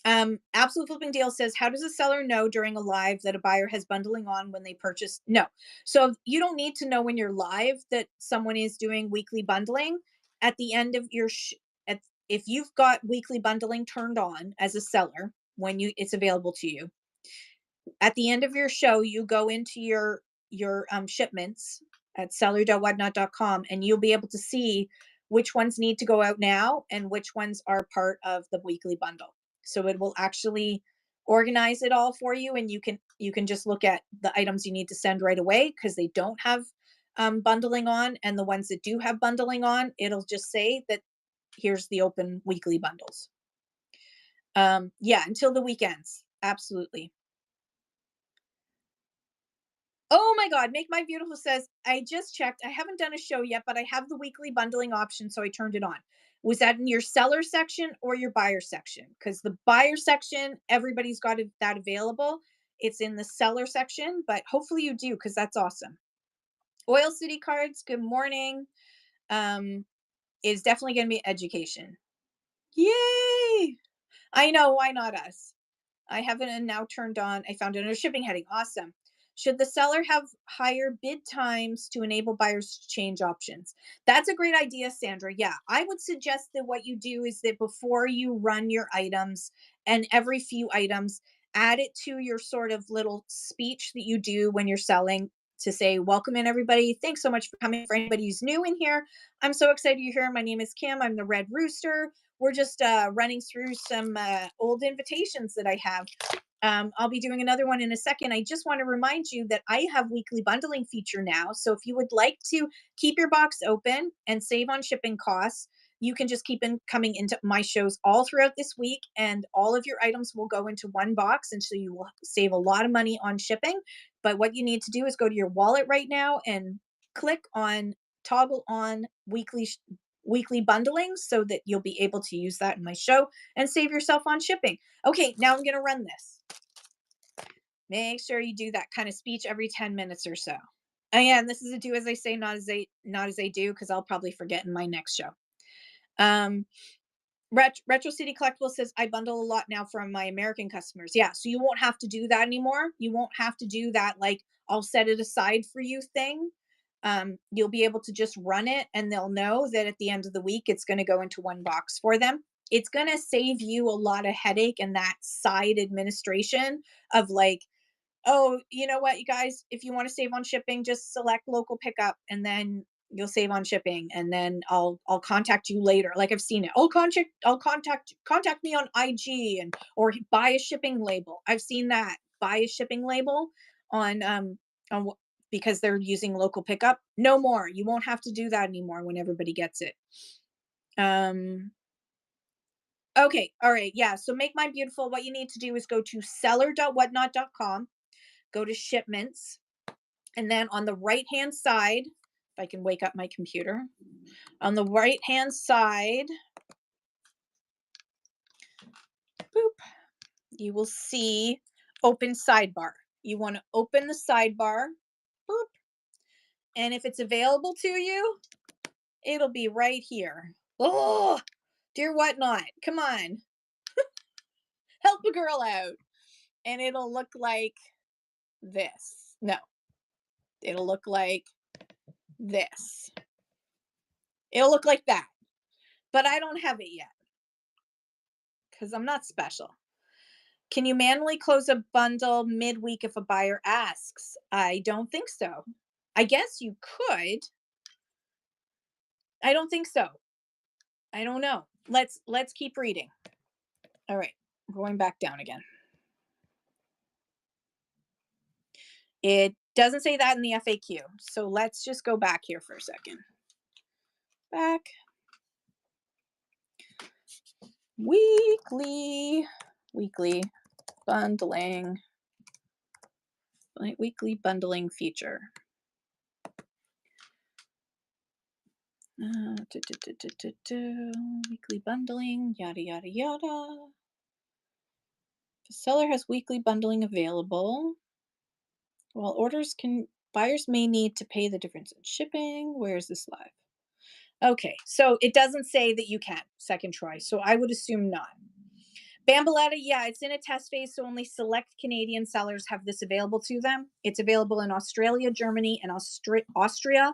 Absolute Flipping Deal says, how does a seller know during a live that a buyer has bundling on when they purchase? No. So you don't need to know when you're live that someone is doing weekly bundling. At the end of your if you've got weekly bundling turned on as a seller when it's available to you, at the end of your show, you go into your shipments at seller.whatnot.com, and you'll be able to see which ones need to go out now and which ones are part of the weekly bundle. So it will actually organize it all for you, and you can just look at the items you need to send right away because they don't have bundling on, and the ones that do have bundling on, it'll just say that here's the open weekly bundles. Yeah, until the weekends. Absolutely. Oh my God, Make My Beautiful says, I just checked. I haven't done a show yet, but I have the weekly bundling option, so I turned it on. Was that in your seller section or your buyer section? Because the buyer section, everybody's got that available. It's in the seller section, but hopefully you do, because that's awesome. Oil City Cards, good morning. Is definitely going to be education. Yay! I know, why not us? I have it and now turned on. I found it under shipping heading. Awesome. Should the seller have higher bid times to enable buyers to change options? That's a great idea, Sandra. Yeah, I would suggest that what you do is that before you run your items and every few items, add it to your sort of little speech that you do when you're selling to say, welcome in everybody. Thanks so much for coming. For anybody who's new in here, I'm so excited you're here. My name is Kim. I'm the Red Rooster. We're just running through some old invitations that I have. I'll be doing another one in a second. I just want to remind you that I have weekly bundling feature now. So if you would like to keep your box open and save on shipping costs, you can just keep coming into my shows all throughout this week, and all of your items will go into one box. And so you will save a lot of money on shipping. But what you need to do is go to your wallet right now and click on toggle on weekly bundling so that you'll be able to use that in my show and save yourself on shipping. Okay, now I'm going to run this. Make sure you do that kind of speech every 10 minutes or so. And this is a do as I say, not as I do, because I'll probably forget in my next show. Retro City Collectible says, I bundle a lot now from my American customers. Yeah, so you won't have to do that anymore. You won't have to do that, like, I'll set it aside for you thing. You'll be able to just run it, and they'll know that at the end of the week, it's going to go into one box for them. It's going to save you a lot of headache and that side administration of like, oh, you know what, you guys, if you want to save on shipping, just select local pickup, and then you'll save on shipping, and then I'll contact you later. Like, I've seen it. I'll contact me on IG, and or buy a shipping label. I've seen that. Buy a shipping label on because they're using local pickup. No more. You won't have to do that anymore when everybody gets it. Okay, all right, yeah. So Make My Beautiful, what you need to do is go to seller.whatnot.com, go to shipments, and then on the right hand side, if I can wake up my computer, on the right hand side, boop, you will see open sidebar. You want to open the sidebar, boop, and if it's available to you, it'll be right here. Oh, dear Whatnot, come on, help a girl out. And it'll look like this. No, it'll look like this. It'll look like that. But I don't have it yet because I'm not special. Can you manually close a bundle midweek if a buyer asks? I don't think so. I guess you could. I don't think so. I don't know. Let's keep reading. All right, going back down again. It doesn't say that in the FAQ. So let's just go back here for a second. Back. Weekly bundling. Weekly bundling feature. Weekly bundling, yada yada yada. The seller has weekly bundling available. While buyers may need to pay the difference in shipping. Where is this live? Okay, so it doesn't say that you can, second try. So I would assume not. Bamboletta, yeah, it's in a test phase, so only select Canadian sellers have this available to them. It's available in Australia, Germany, and Austria,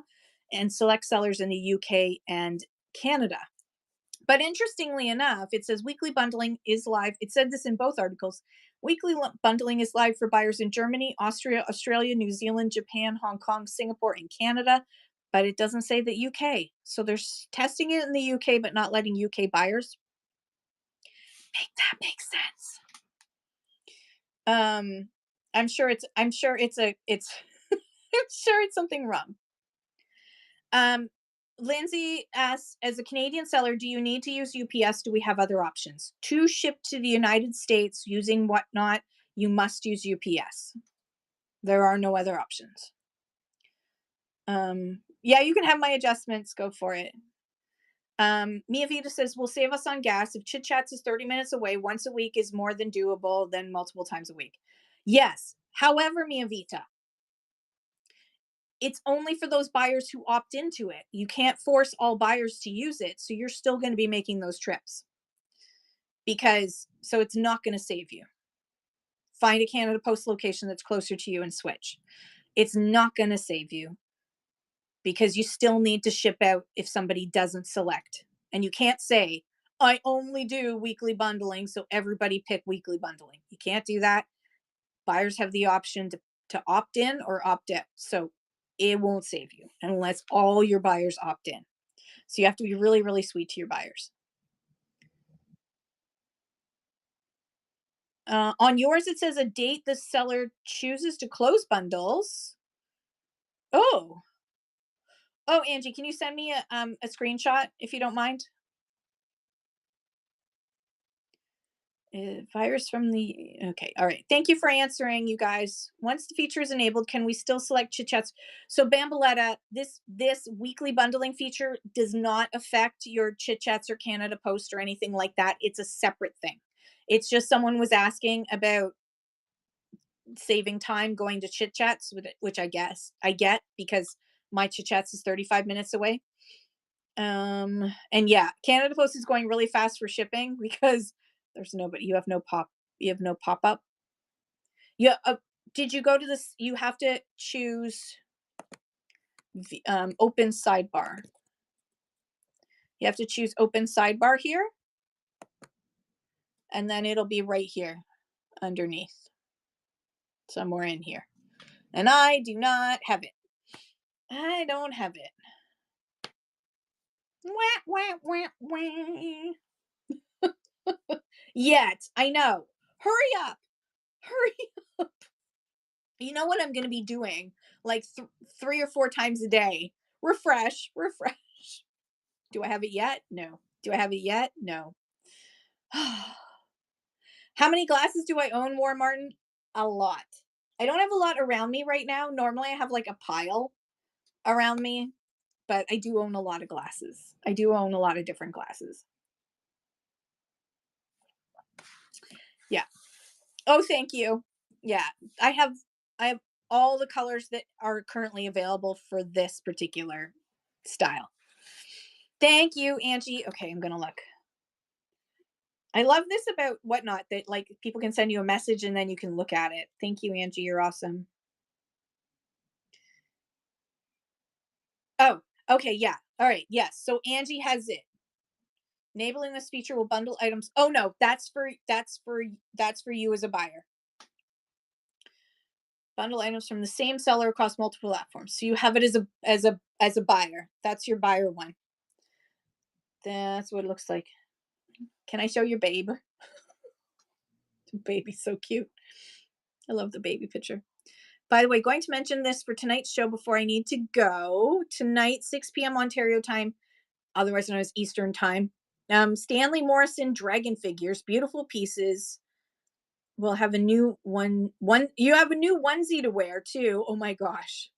and select sellers in the UK and Canada. But interestingly enough, it says weekly bundling is live. It said this in both articles. Weekly bundling is live for buyers in Germany, Austria, Australia, New Zealand, Japan, Hong Kong, Singapore, and Canada. But it doesn't say the UK. So they're testing it in the UK, but not letting UK buyers. Make that make sense. I'm sure it's I'm sure it's something wrong. Lindsay asks, as a Canadian seller, do you need to use UPS? Do we have other options? To ship to the United States using Whatnot, you must use UPS. There are no other options. Yeah, you can have my adjustments. Go for it. Mia Vita says, will save us on gas. If Chit Chats is 30 minutes away, once a week is more than doable than multiple times a week. Yes. However, Mia Vita, it's only for those buyers who opt into it. You can't force all buyers to use it. So you're still going to be making those trips so it's not going to save you. Find a Canada Post location that's closer to you and switch. It's not going to save you because you still need to ship out if somebody doesn't select. And you can't say, I only do weekly bundling, so everybody pick weekly bundling. You can't do that. Buyers have the option to opt in or opt out. So it won't save you unless all your buyers opt in. So you have to be really, really sweet to your buyers. On yours, it says a date the seller chooses to close bundles. Oh, Angie, can you send me a screenshot if you don't mind? Virus from the okay, all right. Thank you for answering, you guys. Once the feature is enabled, can we still select Chit Chats? So Bamboletta, this weekly bundling feature does not affect your Chit Chats or Canada Post or anything like that. It's a separate thing. It's just someone was asking about saving time going to Chit Chats, which I guess I get because my Chit Chats is 35 minutes away. And yeah, Canada Post is going really fast for shipping because there's nobody. You have no pop up. Yeah. Did you go to this? You have to choose open sidebar. You have to choose open sidebar here, and then it'll be right here underneath, somewhere in here. And I do not have it. I don't have it. Wah, wah, wah, wah. Yet. I know. Hurry up. Hurry up. You know what I'm going to be doing like 3 or 4 times a day? Refresh. Do I have it yet? No. Do I have it yet? No. How many glasses do I own, War Martin? A lot. I don't have a lot around me right now. Normally I have like a pile around me, but I do own a lot of glasses. I do own a lot of different glasses. Yeah. Oh, thank you. Yeah. I have all the colors that are currently available for this particular style. Thank you, Angie. Okay, I'm going to look. I love this about Whatnot that like people can send you a message and then you can look at it. Thank you, Angie. You're awesome. Oh, okay. Yeah. All right. Yes. So Angie has it. Enabling this feature will bundle items. Oh no, that's for you as a buyer. Bundle items from the same seller across multiple platforms. So you have it as a buyer. That's your buyer one. That's what it looks like. Can I show your babe? The baby's so cute. I love the baby picture. By the way, going to mention this for tonight's show before I need to go. Tonight, 6 p.m. Ontario time, otherwise known as Eastern time. Stanley Morrison dragon figures, beautiful pieces. We'll have a new one. You have a new onesie to wear too. Oh my gosh.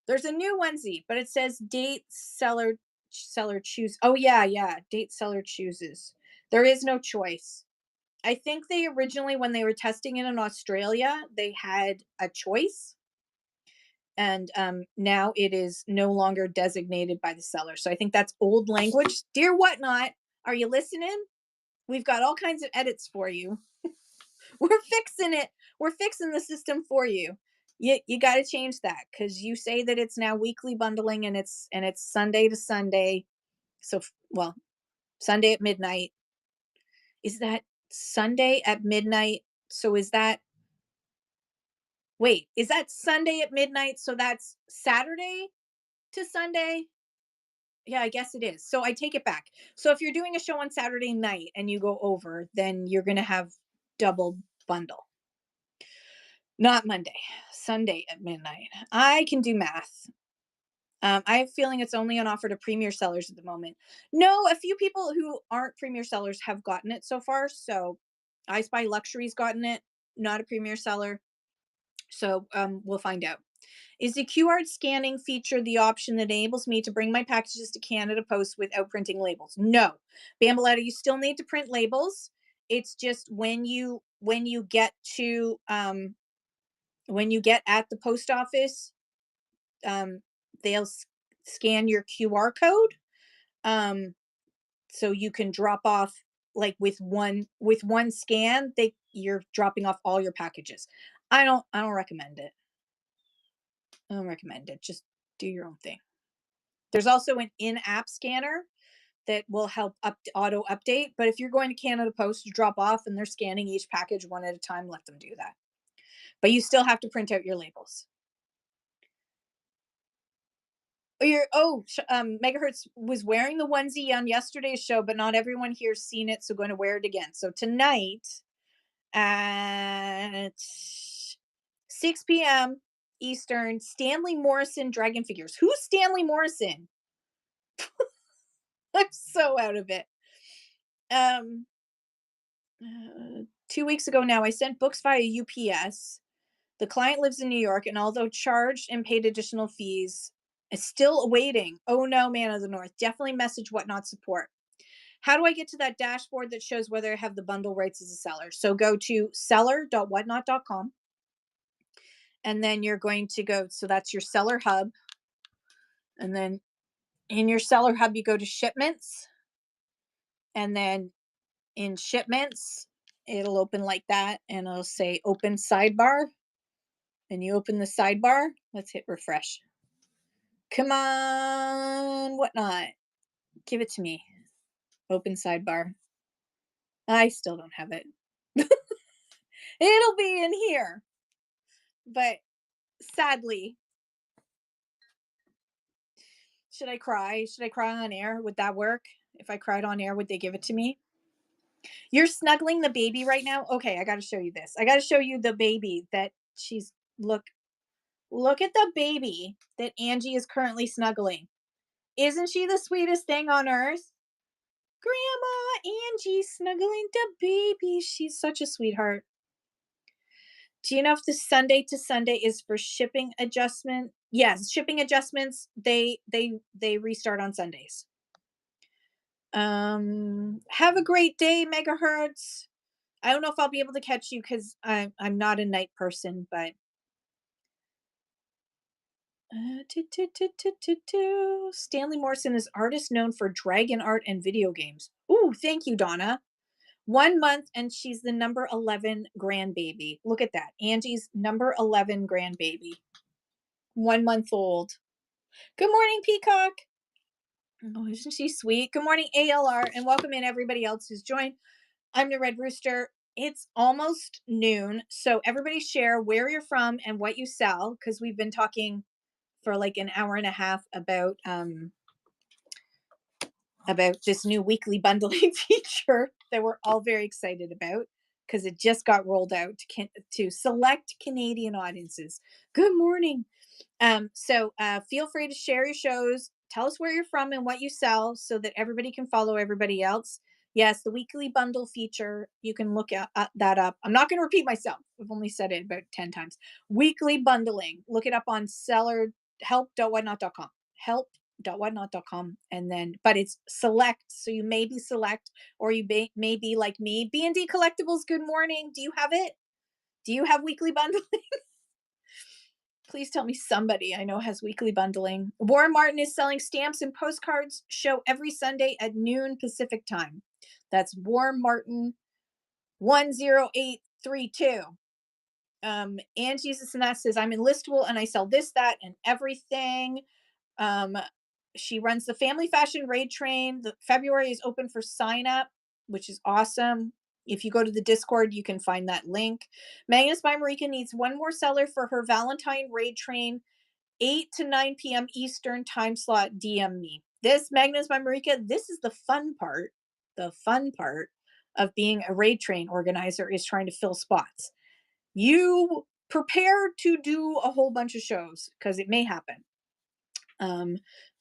There's a new onesie, but it says date seller choose. Oh yeah. Date seller chooses. There is no choice. I think they originally, when they were testing it in Australia, they had a choice. And now it is no longer designated by the seller. So I think that's old language. Dear Whatnot, are you listening? We've got all kinds of edits for you. We're fixing it. We're fixing the system for you. You got to change that because you say that it's now weekly bundling and it's Sunday to Sunday. So well, Sunday at midnight. Is that Sunday at midnight? So is that wait, is that Sunday at midnight? So that's Saturday to Sunday? Yeah, I guess it is. So I take it back. So if you're doing a show on Saturday night and you go over, then you're going to have double bundle. Not Monday, Sunday at midnight. I can do math. I have a feeling it's only on offer to premier sellers at the moment. No, a few people who aren't premier sellers have gotten it so far. So I Spy Luxury's gotten it, not a premier seller. So we'll find out. Is the QR scanning feature the option that enables me to bring my packages to Canada Post without printing labels? No. Bamboletta, you still need to print labels. It's just when you get to when you get at the post office, they'll scan your QR code. So you can drop off like with one scan, you're dropping off all your packages. I don't recommend it. I don't recommend it. Just do your own thing. There's also an in-app scanner that will help auto update. But if you're going to Canada Post to drop off and they're scanning each package one at a time, let them do that. But you still have to print out your labels. Megahertz was wearing the onesie on yesterday's show, but not everyone here's seen it, so going to wear it again. So tonight at 6 p.m. Eastern, Stanley Morrison Dragon Figures. Who's Stanley Morrison? I'm so out of it. 2 weeks ago now, I sent books via UPS. The client lives in New York, and although charged and paid additional fees, is still awaiting. Oh no, Man of the North. Definitely message Whatnot support. How do I get to that dashboard that shows whether I have the bundle rights as a seller? So go to seller.whatnot.com. And then you're going to go, so that's your seller hub. And then in your seller hub, you go to shipments. And then in shipments, it'll open like that. And it'll say open sidebar. And you open the sidebar. Let's hit refresh. Come on, Whatnot. Give it to me. Open sidebar. I still don't have it. It'll be in here. But sadly, should I cry? Should I cry on air? Would that work? If I cried on air, would they give it to me? You're snuggling the baby right now? Okay, I got to show you this. I got to show you the baby that she's look at the baby that Angie is currently snuggling. Isn't she the sweetest thing on earth? Grandma Angie snuggling the baby. She's such a sweetheart. Do you know if the Sunday to Sunday is for shipping adjustment? Yes, shipping adjustments, they restart on Sundays. Have a great day, Megahertz. I don't know if I'll be able to catch you because I'm not a night person, but Stanley Morrison is artist known for dragon art and video games. Ooh, thank you, Donna. 1 month and she's the number 11 grandbaby. Look at that. Angie's number 11 grandbaby. 1 month old. Good morning, Peacock. Oh, isn't she sweet? Good morning, ALR, and welcome in everybody else who's joined. I'm the Red Rooster. It's almost noon, so everybody share where you're from and what you sell, because we've been talking for like an hour and a half about this new weekly bundling feature that we're all very excited about because it just got rolled out to select Canadian audiences. Good morning. So feel free to share your shows. Tell us where you're from and what you sell so that everybody can follow everybody else. Yes, the weekly bundle feature, you can look at that up. I'm not going to repeat myself. I've only said it about 10 times. Weekly bundling. Look it up on help.whatnot.com. Help.whatnot.com. And then, but it's select. So you may be select or you may be like me. B&D Collectibles, good morning. Do you have it? Do you have weekly bundling? Please tell me somebody I know has weekly bundling. Warren Martin is selling stamps and postcards. Show every Sunday at noon Pacific time. That's Warren Martin 10832. And Jesus and that says, I'm enlistable and I sell this, that, and everything. She runs the Family Fashion Raid Train. The February is open for sign up, which is awesome. If you go to the Discord, you can find that link. Magnus by Marika needs one more seller for her Valentine Raid Train, 8 to 9 p.m. Eastern time slot. DM me. This Magnus by Marika, this is the fun part. The fun part of being a raid train organizer is trying to fill spots. You prepare to do a whole bunch of shows because it may happen.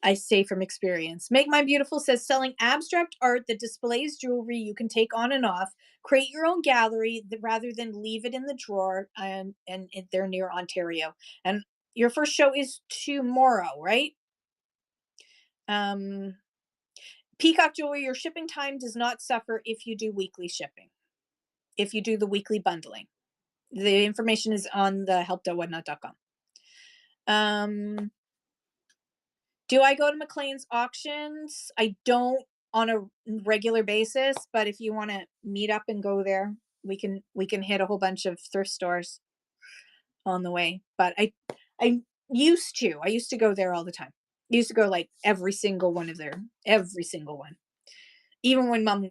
I say from experience. Make My Beautiful says selling abstract art that displays jewelry you can take on and off. Create your own gallery rather than leave it in the drawer. And they're near Ontario. And your first show is tomorrow, right? Peacock Jewelry, your shipping time does not suffer if you do weekly shipping. If you do the weekly bundling. The information is on the help.whatnot.com. Do I go to McLean's auctions? I don't on a regular basis, but if you want to meet up and go there, we can hit a whole bunch of thrift stores on the way. But I used to go there all the time. I used to go like every single one. Even when mom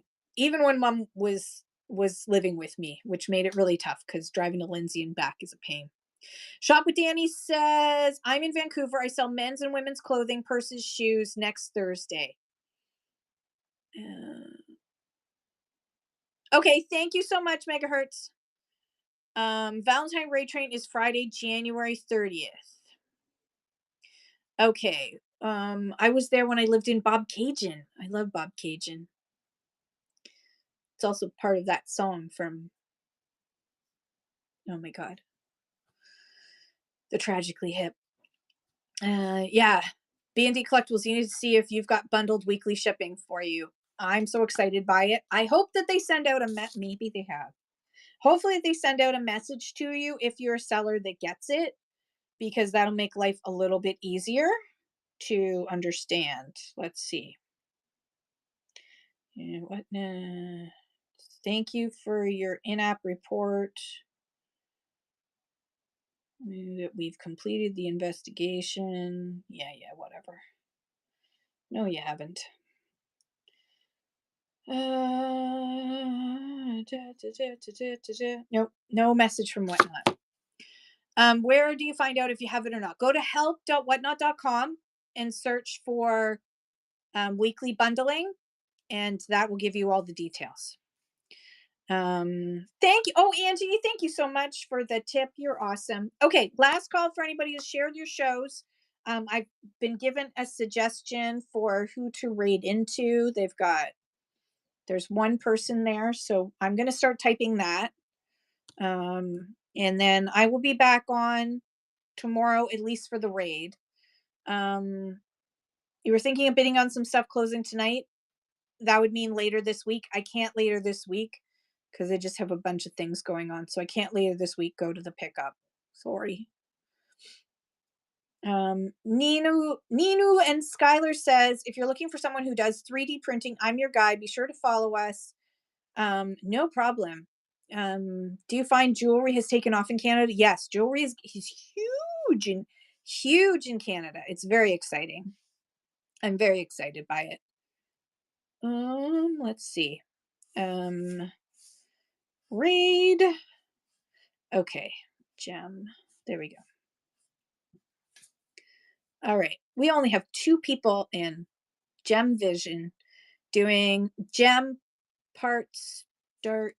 was living with me, which made it really tough because driving to Lindsay and back is a pain. Shop with Danny says, I'm in Vancouver. I sell men's and women's clothing, purses, shoes next Thursday. Okay, thank you so much, Megahertz. Valentine Raid Train is Friday, January 30th. Okay. I was there when I lived in Bobcaygeon. I love Bobcaygeon. It's also part of that song from, oh my God, The Tragically Hip. Yeah. B&D Collectibles, you need to see if you've got bundled weekly shipping for you. I'm so excited by it. I hope that they send out maybe they have. Hopefully they send out a message to you if you're a seller that gets it, because that'll make life a little bit easier to understand. Let's see. Thank you for your in-app report. That we've completed the investigation. Yeah, whatever. No, you haven't. Nope, no message from Whatnot. Where do you find out if you have it or not? Go to help.whatnot.com and search for weekly bundling, and that will give you all the details. Thank you. Oh, Angie, thank you so much for the tip. You're awesome. Okay, last call for anybody who's shared your shows. I've been given a suggestion for who to raid into. There's one person there, so I'm going to start typing that. And then I will be back on tomorrow, at least for the raid. You were thinking of bidding on some stuff closing tonight. That would mean later this week. I can't later this week because I just have a bunch of things going on. So I can't later this week go to the pickup. Sorry. Ninu and Skylar says, if you're looking for someone who does 3D printing, I'm your guy. Be sure to follow us. No problem. Do you find jewelry has taken off in Canada? Yes, jewelry is huge in Canada. It's very exciting. I'm very excited by it. Let's see. Raid. Okay, gem. There we go. All right. We only have 2 people in Gem Vision doing gem parts dirt.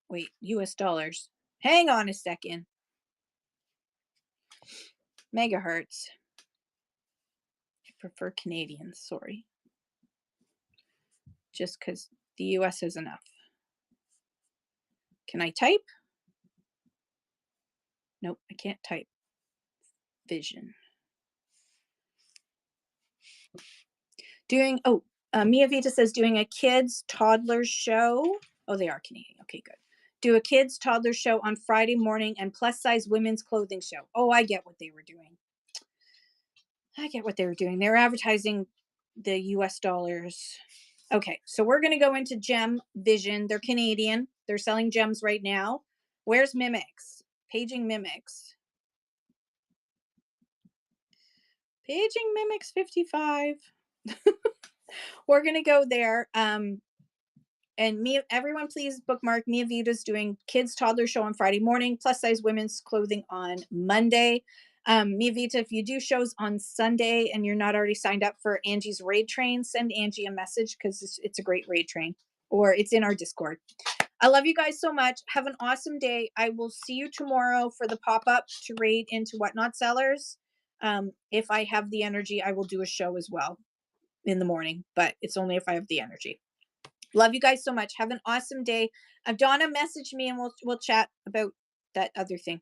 Wait, US dollars. Hang on a second. Megahertz. I prefer Canadian, sorry. Just because the US is enough. Can I type? Nope, I can't type. Vision. Mia Vita says doing a kids toddler show. Oh, they are Canadian. Okay, good. Do a kids toddler show on Friday morning and plus size women's clothing show. Oh, I get what they were doing. They were advertising the US dollars. Okay, so we're going to go into Gem Vision. They're Canadian. They're selling gems right now. Where's Mimics? Paging Mimics. Paging Mimics 55. We're going to go there. And everyone please bookmark Mia Vita's doing kids toddler show on Friday morning, plus size women's clothing on Monday. Mia Vita, if you do shows on Sunday and you're not already signed up for Angie's raid train, send Angie a message because it's a great raid train, or it's in our Discord. I love you guys so much. Have an awesome day. I will see you tomorrow for the pop-up to raid into Whatnot Sellers. If I have the energy, I will do a show as well in the morning, but it's only if I have the energy. Love you guys so much. Have an awesome day. Donna, message me and we'll chat about that other thing.